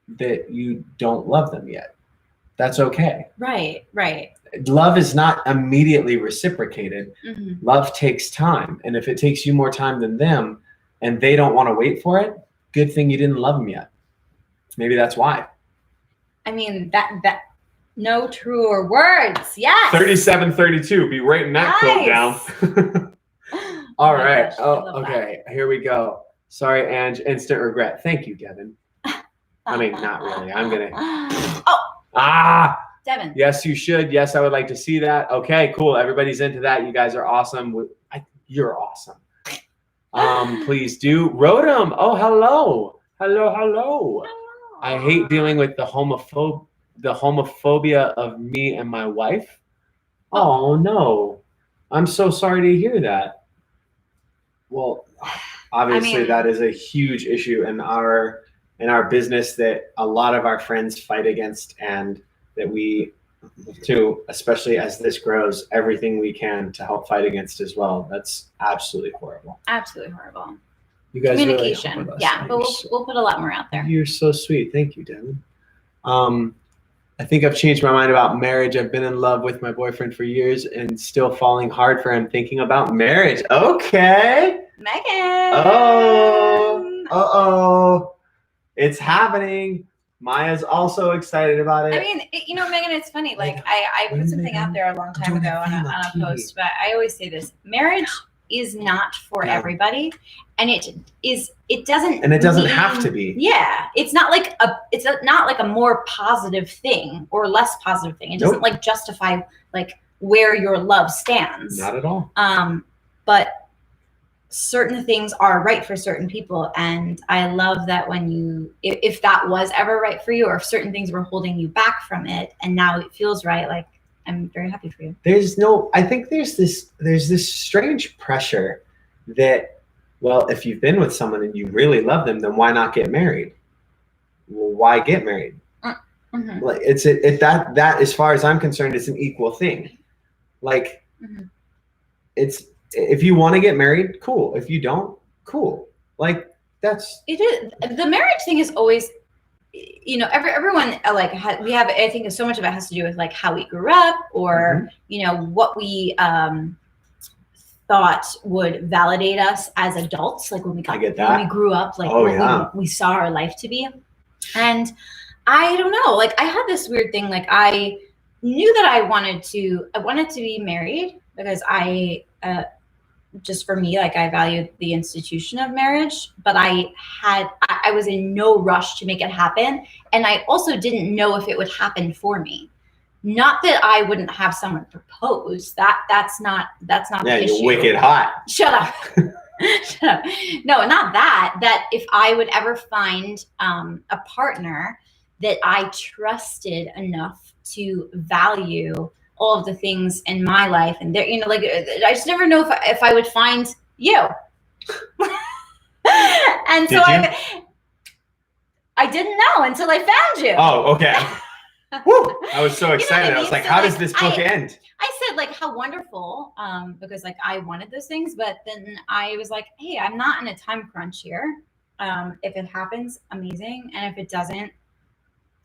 that you don't love them yet. That's okay. Right. Love is not immediately reciprocated. Mm-hmm. Love takes time. And if it takes you more time than them and they don't want to wait for it, good thing you didn't love them yet. Maybe that's why. I mean, that no truer words. Yes. 3732. Be writing that quote down. All right. Gosh, okay. Here we go. Sorry, Ange. Instant regret. Thank you, Devin. I mean, not really. I'm going to. Devin. Yes, you should. Yes, I would like to see that. Okay, cool. Everybody's into that. You guys are awesome. You're awesome. Please do. Rodum. Oh, hello. Hello. I hate dealing with the homophobia of me and my wife. Oh, no. I'm so sorry to hear that. Well, obviously that is a huge issue in our business that a lot of our friends fight against, and that we do, especially as this grows, everything we can to help fight against as well. That's absolutely horrible. Absolutely horrible. You guys communication. Really help with us. Yeah, but we'll put a lot more out there. You're so sweet. Thank you, Devin. I think I've changed my mind about marriage. I've been in love with my boyfriend for years and still falling hard for him, thinking about marriage. Okay. Megan. Oh. It's happening. Maya's also excited about it. I mean, Megan, it's funny. Like I put something out there a long time ago on a post, but I always say this: marriage is not for everybody, and it doesn't have to be. Yeah, it's not like a more positive thing or less positive thing. It doesn't like justify like where your love stands. Not at all. But certain things are right for certain people, and I love that if that was ever right for you, or if certain things were holding you back from it and now it feels right, like I'm very happy for you. I think there's this strange pressure that, well, if you've been with someone and you really love them, then why not get married? Well, why get married? Mm-hmm. Like that as far as I'm concerned, it's an equal thing. Like it's, if you want to get married, cool. If you don't, cool. Like That's it is. The marriage thing is always, you know, everyone like we have. I think so much of it has to do with like how we grew up, or you know what we thought would validate us as adults, like when we grew up, like what we saw our life to be. And I don't know, like I had this weird thing, like I knew that I wanted to be married because I just for me, like I valued the institution of marriage, but I was in no rush to make it happen, and I also didn't know if it would happen for me. Not that I wouldn't have someone propose. That's not the issue. You're wicked hot. Shut up. Shut up. No, not that. That if I would ever find a partner that I trusted enough to value all of the things in my life, and there, you know, like I just never know if I would find you. And so I didn't know until I found you. Oh, okay. Woo! I was so excited. You know what I mean? I was like, so how does this book end? I said like how wonderful, because like I wanted those things, but then I was like, hey, I'm not in a time crunch here. If it happens, amazing, and if it doesn't,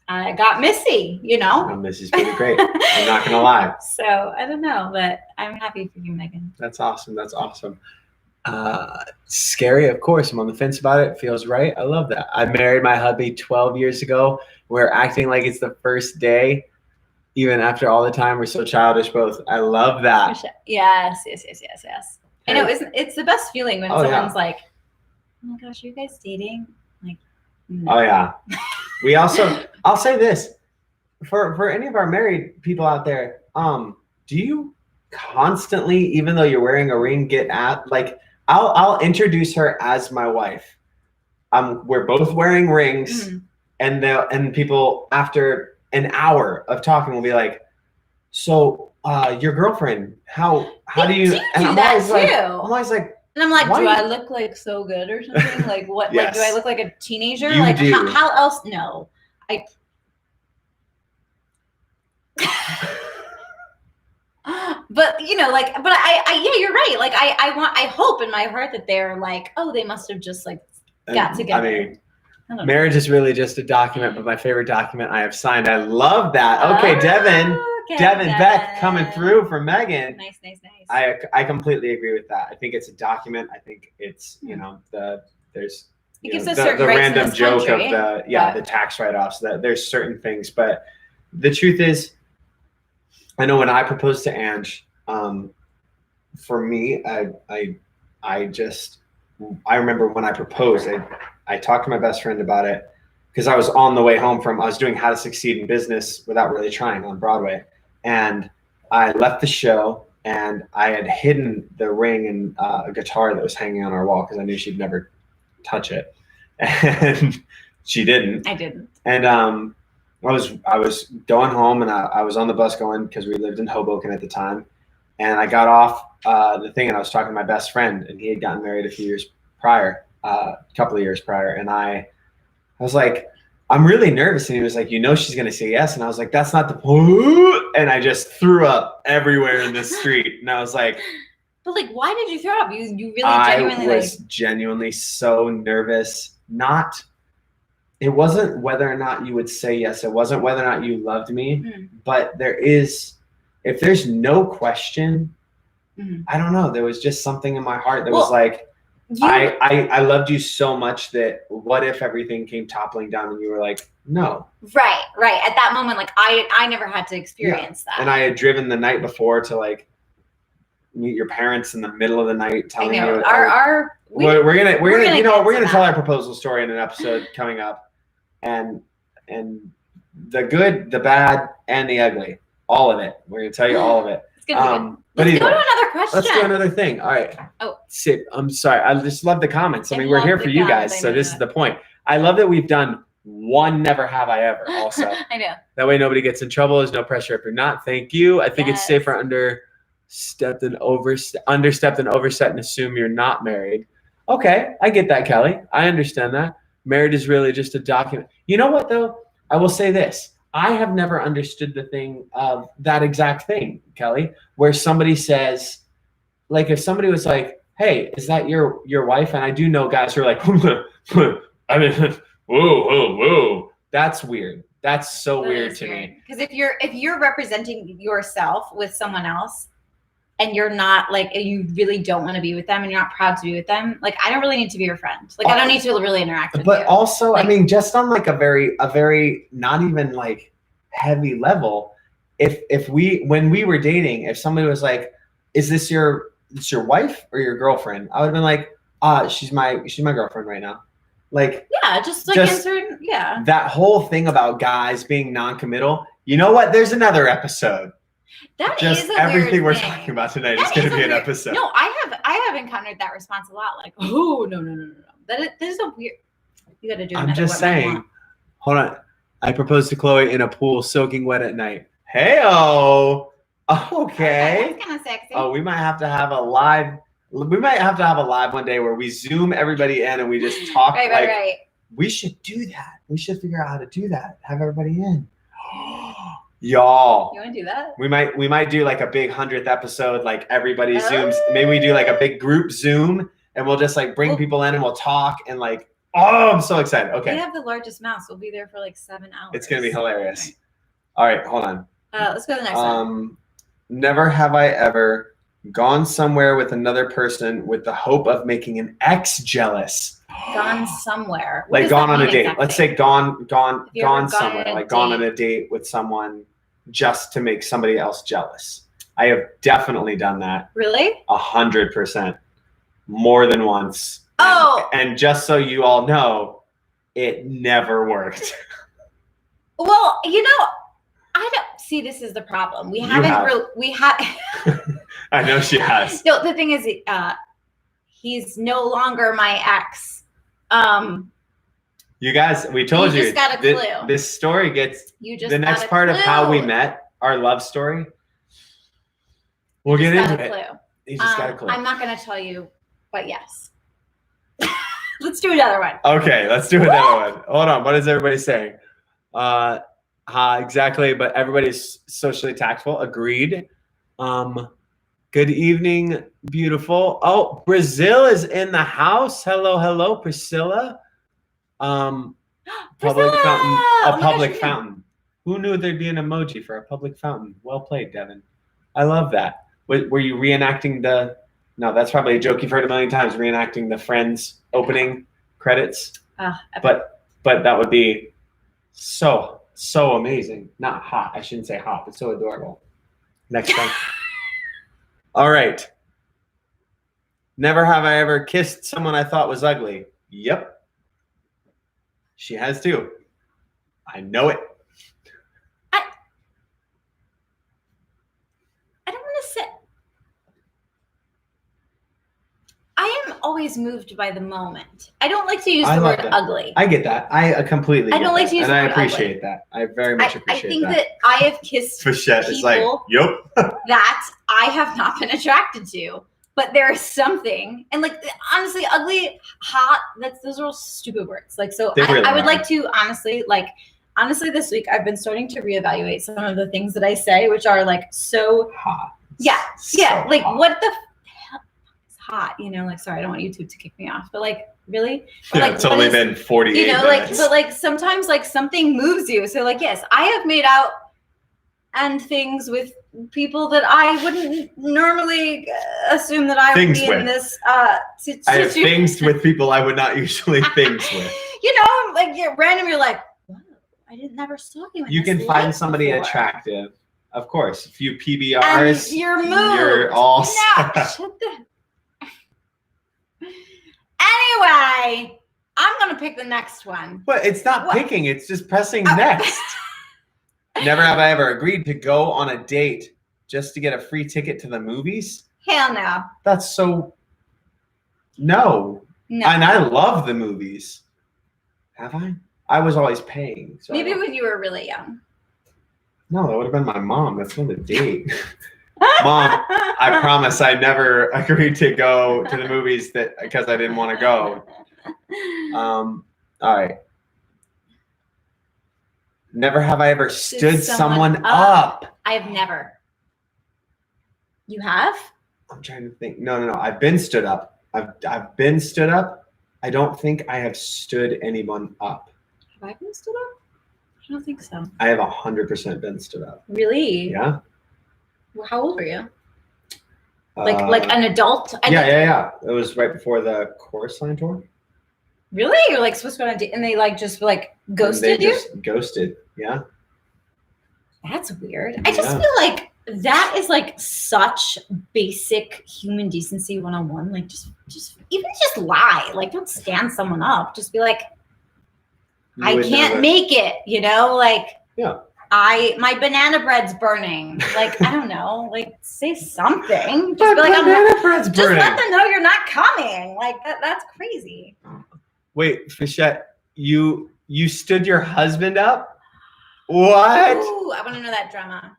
I got Missy, you know. Oh, Missy's pretty great. I'm not gonna lie. So I don't know, but I'm happy for you, Megan. That's awesome. That's awesome. Scary, of course. I'm on the fence about it. Feels right. I love that. I married my hubby 12 years ago. We're acting like it's the first day, even after all the time. We're so childish both. I love that. Yes. And it's the best feeling when someone's like, oh my gosh, are you guys dating? Like, oh yeah. We also, I'll say this for any of our married people out there. Do you constantly, even though you're wearing a ring, get at like, I'll introduce her as my wife. We're both wearing rings. Mm-hmm. And people after an hour of talking will be like, so your girlfriend, how do you? And I'm always like, and I'm like, do I look like so good or something? Like what? Yes. Like do I look like a teenager? You like do. How else? No, But you know, like, but yeah, you're right. Like I hope in my heart that they're like, oh, they must have just like got together. I mean. Marriage is really just a document, but my favorite document I have signed. I love that. Okay, Devin Beck coming through for Megan. Nice. I completely agree with that. I think it's a document. I think it's, you know, there's it gives us certain the rights random in this joke country, of the tax write-offs, that there's certain things, but the truth is, I know when I proposed to Ange, for me, I remember when I proposed, I talked to my best friend about it because I was on the way home I was doing How to Succeed in Business Without Really Trying on Broadway. And I left the show and I had hidden the ring and a guitar that was hanging on our wall because I knew she'd never touch it. And she didn't. I didn't. And I was going home and I was on the bus going because we lived in Hoboken at the time. And I got off the thing and I was talking to my best friend and he had gotten married a couple of years prior. And I was like, I'm really nervous. And he was like, you know, she's going to say yes. And I was like, that's not the point. And I just threw up everywhere in the street. And I was like, but like, why did you throw up? You really genuinely I was genuinely so nervous. It wasn't whether or not you would say yes. It wasn't whether or not you loved me, but if there's no question, I don't know. There was just something in my heart that was like, I loved you so much that what if everything came toppling down and you were like, no. Right. At that moment, like I never had to experience that. And I had driven the night before to like meet your parents in the middle of the night telling you we're gonna tell our proposal story in an episode coming up. And the good, the bad, and the ugly. All of it. We're gonna tell you all of it. It's gonna be good. Let's go to another question. Let's do another thing. All right. Oh. I'm sorry. I just love the comments. I mean, we're here for you guys, so this is the point. I love that we've done one Never Have I Ever also. I know. That way nobody gets in trouble. There's no pressure if you're not. Thank you. I think it's safer understepped and overset and assume you're not married. Okay. I get that, Kelly. I understand that. Marriage is really just a document. You know what, though? I will say this. I have never understood the thing of that exact thing, Kelly, where somebody says, like if somebody was like, hey, is that your wife? And I do know guys who are like, I mean, whoa. That's weird. That's so weird to me. Because if you're representing yourself with someone else and you're not like, you really don't want to be with them and you're not proud to be with them, like, I don't really need to be your friend. Like, I don't need to really interact with you. But also, like, I mean, just on like a very not even like heavy level, when we were dating, if somebody was like, is this your wife or your girlfriend? I would have been like, she's my girlfriend right now. Like, yeah, just like insert, yeah. That whole thing about guys being non-committal. You know what? There's another episode. That just is a everything weird we're thing. talking about tonight is going to be an episode. No, I have encountered that response a lot. Like, oh no. That is a weird. You got to do. I'm just saying. Hold on. I proposed to Chloe in a pool, soaking wet at night. Hey-oh. Okay. That's kind of sexy. Oh, we might have to have a live. We might have to have a live one day where we zoom everybody in and we just talk. Right. We should do that. We should figure out how to do that. Have everybody in. Y'all. You want to do that? We might do like a big 100th episode, like everybody zooms. Maybe we do like a big group Zoom and we'll just like bring people in and we'll talk and like, oh, I'm so excited. Okay. We have the largest mouse. We'll be there for like 7 hours. It's going to be hilarious. All right, hold on. Let's go to the next one. Never have I ever gone somewhere with another person with the hope of making an ex jealous. Gone somewhere. Like gone on a date. Exactly? Let's say gone somewhere. Like gone on date. a date with someone just to make somebody else jealous. I have definitely done that. Really? 100%. More than once. Oh. And just so you all know, it never worked. Well, you know, I don't see this is the problem. We have. I know she has. No, the thing is, he's no longer my ex. You guys, we told you. You just got a clue. This story gets the next part of how we met, our love story. We'll get into it. You just got a clue. I'm not going to tell you, but yes. Let's do another one. Okay, let's do another one. Hold on. What is everybody saying? Exactly, but everybody's socially tactful. Agreed. Good evening, beautiful. Oh, Brazil is in the house. Hello, Priscilla. Public fountain. A public fountain. Who knew there'd be an emoji for a public fountain? Well played, Devin. I love that. Were you reenacting the? No, that's probably a joke you've heard a million times. Reenacting the Friends opening credits. But that would be so amazing. Not hot. I shouldn't say hot, but so adorable. Next one. All right. Never have I ever kissed someone I thought was ugly. Yep. She has too. I know it. I don't want to say. I am always moved by the moment. I don't like to use the word ugly. I get that. I completely I don't like to use the word ugly. And I appreciate that. I very much appreciate that. I think that I have kissed people that I have not been attracted to. But there is something, and like honestly, ugly, hot, those are all stupid words. Like, so I would like to honestly, this week I've been starting to reevaluate some of the things that I say, which are like so hot. Yeah. Like hot. What the hell is hot? You know, like, sorry, I don't want YouTube to kick me off, but like, really? Or, like, it's only been 48 minutes. But like sometimes like something moves you. So like, yes, I have made out and things with people that I wouldn't normally assume that I would be in this situation. I have things with people I would not usually things with. You know, like randomly you're like, wow, I never saw you. You can find somebody attractive, of course. A few PBRs. And you're moved. You're all shut the. Anyway, I'm gonna pick the next one. But it's not picking; it's just pressing next. Never have I ever agreed to go on a date just to get a free ticket to the movies. Hell no. That's so. No. And I love the movies. Have I? I was always paying. So maybe when you were really young. No, that would have been my mom. That's not a date. Mom, I promise I never agreed to go to the movies because I didn't want to go. All right. Never have I ever stood someone up. I have never. You have? I'm trying to think. No. I've been stood up. I've been stood up. I don't think I have stood anyone up. Have I been stood up? I don't think so. I have 100% been stood up. Really? Yeah. Well, how old were you? Like an adult? Yeah. It was right before the Chorus Line tour. Really? You're like supposed to go on a date and they like just like ghosted you? Just ghosted. Yeah. That's weird. I just feel like that is like such basic human decency 101. Like just lie. Like don't stand someone up. Just be like, I can't make it, you know? Like my banana bread's burning. Like, I don't know. Like say something. Just be like, banana bread's burning. Just let them know you're not coming. Like that's crazy. Wait, Fichette, you stood your husband up? What? Ooh, I want to know that drama.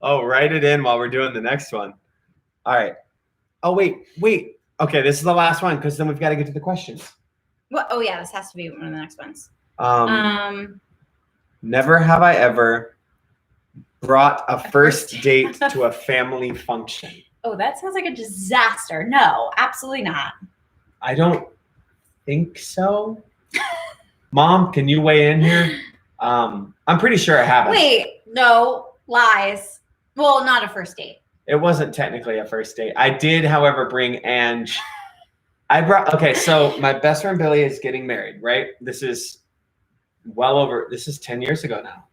Oh, write it in while we're doing the next one. All right. Oh, wait. Okay, this is the last one because then we've got to get to the questions. What? Oh, yeah, this has to be one of the next ones. Never have I ever brought a first date to a family function. Oh, that sounds like a disaster. No, absolutely not. I don't think so. Mom, can you weigh in here? I'm pretty sure I haven't. Wait, no, lies. Well, not a first date. It wasn't technically a first date. I did, however, bring Ange. Okay, so my best friend Billy is getting married, right? This is 10 years ago now.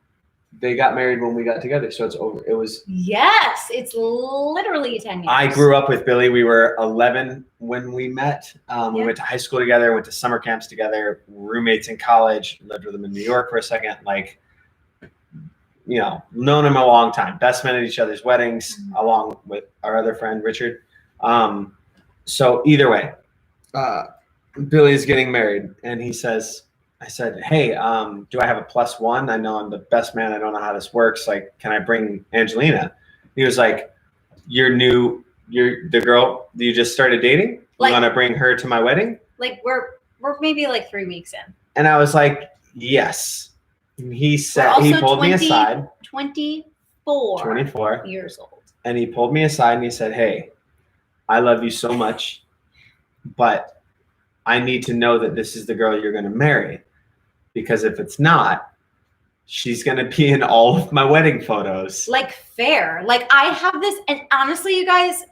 They got married when we got together, so Yes, it's literally 10 years. I grew up with Billy. We were 11 when we met. We went to high school together, went to summer camps together, roommates in college, lived with him in New York for a second. Like, known him a long time. Best men at each other's weddings, along with our other friend, Richard. So either way, Billy's getting married, and I said, hey, do I have a +1? I know I'm the best man. I don't know how this works. Like, can I bring Angelina? He was like, you're the girl you just started dating? Like, you want to bring her to my wedding? Like, we're maybe like 3 weeks in. And I was like, yes. And he said, he pulled me aside. 24 years old. And he pulled me aside and he said, hey, I love you so much, but I need to know that this is the girl you're going to marry. Because if it's not, she's going to be in all of my wedding photos. Like, fair. Like, I have this, and honestly, you guys,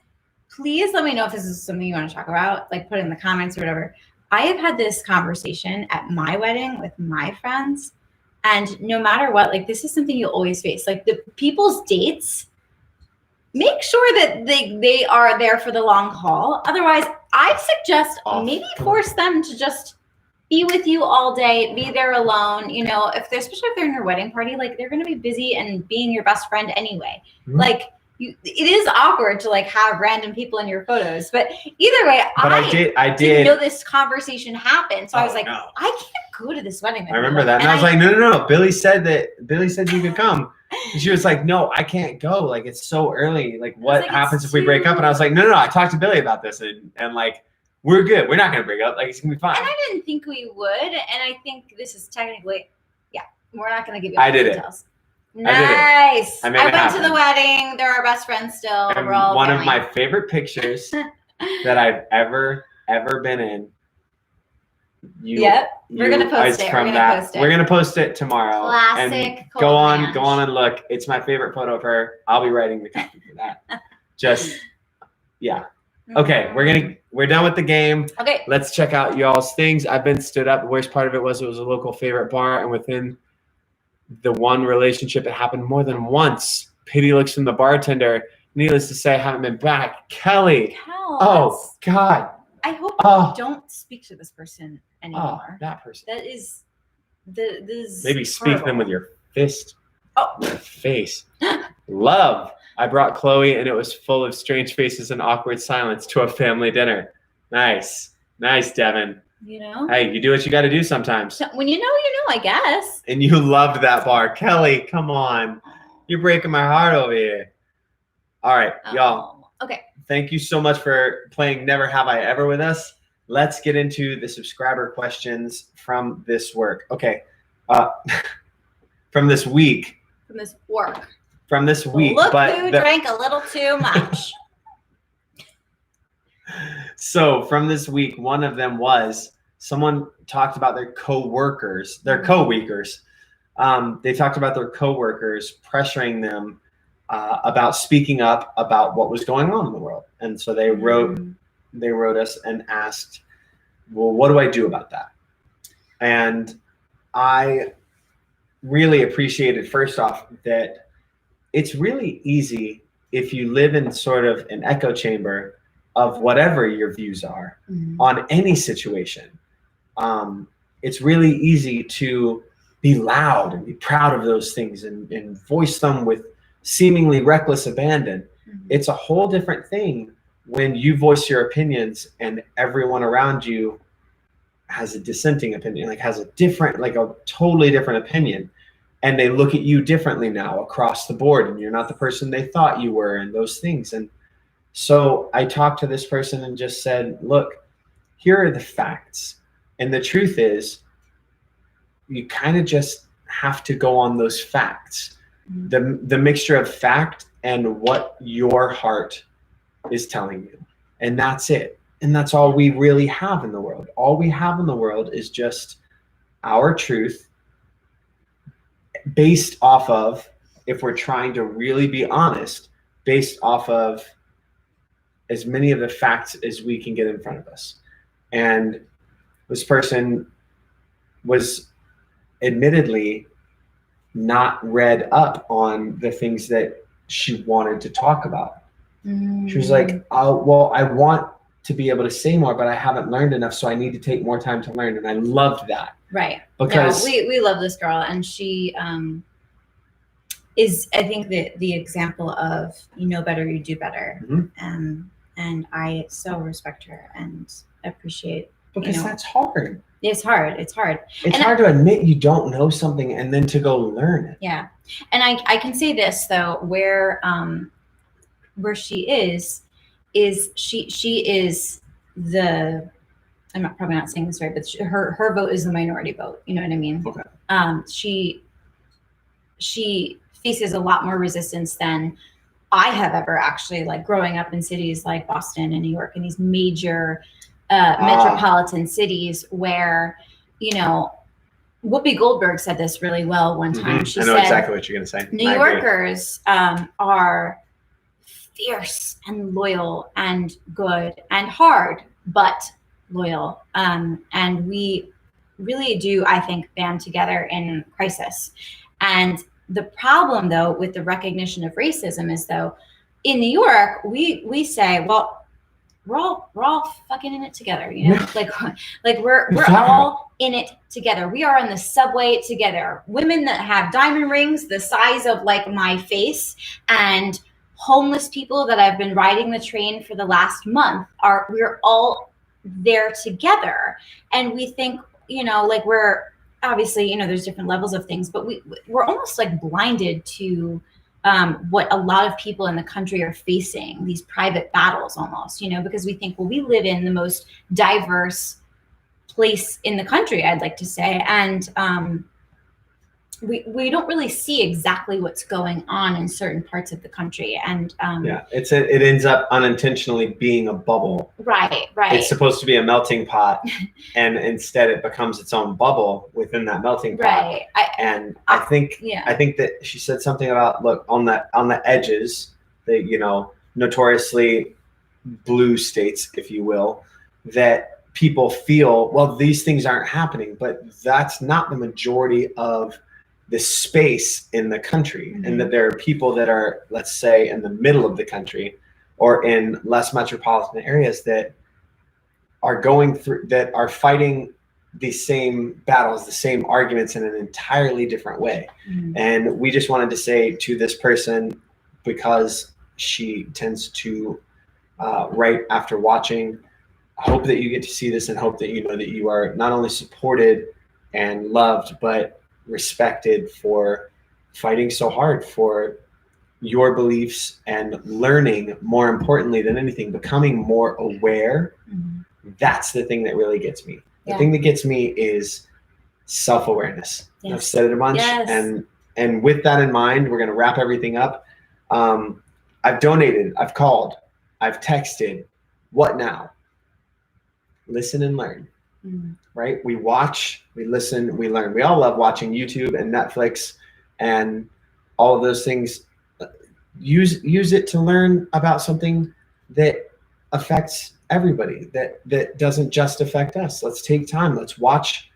please let me know if this is something you want to talk about. Like, put it in the comments or whatever. I have had this conversation at my wedding with my friends. And no matter what, like, this is something you always face. Like, the people's dates, make sure that they are there for the long haul. Otherwise, I suggest maybe force them to just be with you all day, be there alone. Especially if they're in your wedding party, like they're going to be busy and being your best friend anyway. Mm-hmm. Like it is awkward to like have random people in your photos, but either way, I didn't know this conversation happened. So I was like, no. I can't go to this wedding. I remember that. And I was like, no. Billy said you could come. And she was like, no, I can't go. Like, it's so early. Like, what happens if we break up? And I was like, no. I talked to Billy about this and like, we're good. We're not going to break up. Like, it's going to be fine. And I didn't think we would. And I think this is technically, we're not going to give you all the details. Nice. I went to the wedding. They're our best friends still. And we're all one family. Of my favorite pictures that I've ever been in. We're going to post it. We're going to post it tomorrow. Classic. And go on and look. It's my favorite photo of her. I'll be writing the copy for that. Okay, we're done with the game. Okay. Let's check out y'all's things. I've been stood up. The worst part of it was a local favorite bar, and within the one relationship, it happened more than once. Pity looks from the bartender. Needless to say, I haven't been back. Kelly. Oh, God. I hope you don't speak to this person anymore. Oh, that person. That is maybe speak them with your fist. Oh. Face. Love. I brought Chloe, and it was full of strange faces and awkward silence to a family dinner. Nice, Devin. Hey, you do what you got to do sometimes. When you know, I guess. And you loved that bar. Kelly, come on. You're breaking my heart over here. All right, y'all. Okay. Thank you so much for playing Never Have I Ever with us. Let's get into the subscriber questions from this work. Okay. From this week. From this work. From this week. Look who drank a little too much. So from this week, one of them was someone talked about their co-workers. They talked about their co-workers pressuring them about speaking up about what was going on in the world. And so they wrote us and asked, well, what do I do about that? And I really appreciated, first off, that it's really easy if you live in sort of an echo chamber of whatever your views are on any situation. It's really easy to be loud and be proud of those things and voice them with seemingly reckless abandon. It's a whole different thing when you voice your opinions and everyone around you has a dissenting opinion, like has a different, like a totally different opinion. And they look at you differently now across the board, and you're not the person they thought you were, and those things. And so I talked to this person and just said, look, here are the facts. And the truth is, you kind of just have to go on those facts. The mixture of fact and what your heart is telling you. And that's it. And that's all we really have in the world. All we have in the world is just our truth, based off of, if we're trying to really be honest, based off of as many of the facts as we can get in front of us. And this person was admittedly not read up on the things that she wanted to talk about. She was like, oh, well, I want to be able to say more, but I haven't learned enough, so I need to take more time to learn. And I loved that. Right. Because we love this girl, and she is, I think, the example of, you know better, you do better. And I so respect her and appreciate. Because that's hard. It's hard. It's hard. It's hard to admit you don't know something and then to go learn it. Yeah. And I can say this though, where she is she is the, I'm probably not saying this right, but her vote is the minority vote. You know what I mean? Okay. She faces a lot more resistance than I have ever actually, like growing up in cities like Boston and New York and these major metropolitan cities where, you know, Whoopi Goldberg said this really well one time. She said, exactly what you're going to say. New Yorkers are fierce and loyal and good and hard, but loyal. And we really do, I think, band together in crisis. And the problem, though, with the recognition of racism is, though, in New York, we say, well, we're all fucking in it together, you know, like we're all in it together. We are on the subway together. Women that have diamond rings the size of like my face, and homeless people that I've been riding the train for the last month, we're all there together. And we think, you know, like we're obviously, you know, there's different levels of things, but we're almost like blinded to what a lot of people in the country are facing, these private battles almost, you know, because we think, well, we live in the most diverse place in the country, I'd like to say. And we don't really see exactly what's going on in certain parts of the country. And it ends up unintentionally being a bubble. Right. It's supposed to be a melting pot, and instead it becomes its own bubble within that melting pot. I think that she said something about, look, on the edges, the, you know, notoriously blue states, if you will, that people feel, well, these things aren't happening, but that's not the majority of the space in the country. And that there are people that are, let's say, in the middle of the country or in less metropolitan areas that are going through, that are fighting the same battles, the same arguments in an entirely different way. And we just wanted to say to this person, because she tends to write after watching, I hope that you get to see this and hope that you know that you are not only supported and loved, but respected for fighting so hard for your beliefs and learning, more importantly than anything, becoming more aware. That's the thing that really gets me. The thing that gets me is self-awareness. I've said it a bunch. And with that in mind, we're going to wrap everything up. I've donated, I've called, I've texted. What now? listen and learn. Mm. Right? We watch, we listen, we learn. We all love watching YouTube and Netflix and all of those things. Use it to learn about something that affects everybody, that doesn't just affect us. Let's take time. Let's watch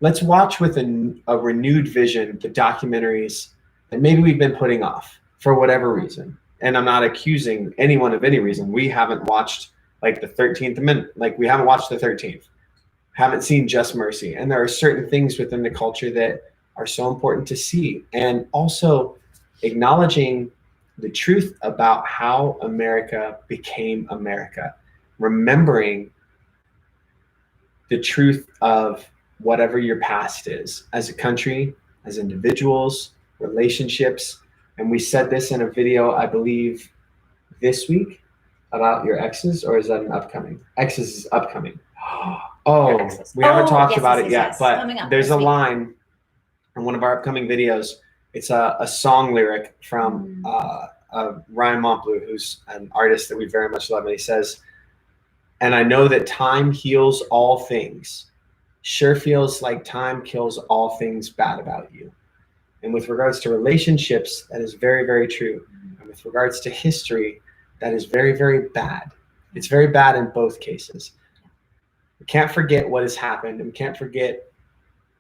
with a renewed vision the documentaries that maybe we've been putting off for whatever reason. And I'm not accusing anyone of any reason. We haven't watched like the 13th Amendment. Like we haven't watched the 13th. Haven't seen Just Mercy. And there are certain things within the culture that are so important to see. And also acknowledging the truth about how America became America. Remembering the truth of whatever your past is as a country, as individuals, relationships. And we said this in a video, I believe, this week about your exes, or is that an upcoming? Exes is upcoming. Oh, we haven't talked about it yet, but there's a line in one of our upcoming videos. It's a song lyric from Ryan Montbleu, who's an artist that we very much love. And he says, "And I know that time heals all things. Sure feels like time kills all things bad about you." And with regards to relationships, that is very, very true. And with regards to history, that is very, very bad. It's very bad in both cases. We can't forget what has happened, and we can't forget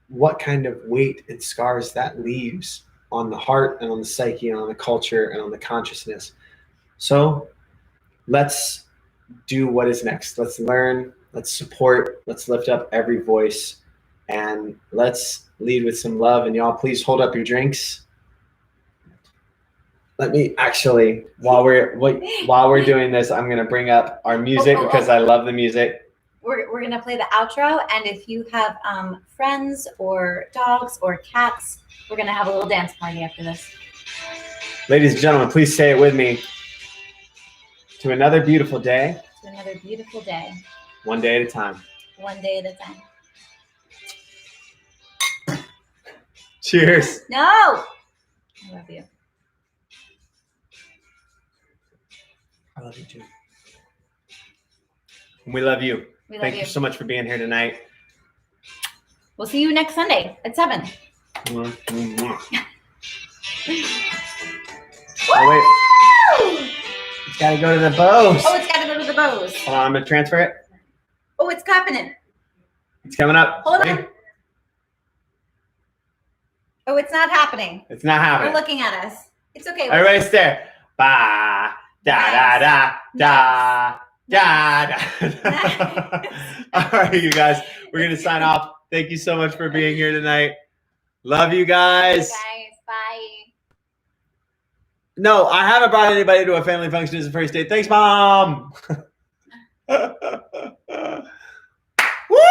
what kind of weight and scars that leaves on the heart and on the psyche and on the culture and on the consciousness. So let's do what is next. Let's learn, let's support, let's lift up every voice, and let's lead with some love. And y'all, please hold up your drinks. Let me actually, while we're doing this, I'm gonna bring up our music because I love the music. We're gonna play the outro, and if you have friends or dogs or cats, we're gonna have a little dance party after this. Ladies and gentlemen, please say it with me. To another beautiful day. To another beautiful day. One day at a time. One day at a time. Cheers. No! I love you. I love you too. We love you. Thank you so much for being here tonight. We'll see you next Sunday at 7. Oh, wait. It's got to go to the bows. Oh, it's got to go to the bows. Hold on, I'm going to transfer it. Oh, it's happening. It's coming up. Hold on. Oh, it's not happening. It's not happening. They're looking at us. It's okay. Everybody stare. Ba, da, da, da, da. Da, da, da. All right, you guys, we're going to sign off. Thank you so much for being here tonight. Love you guys. Bye. No, I haven't brought anybody to a family function as a first date. Thanks, Mom.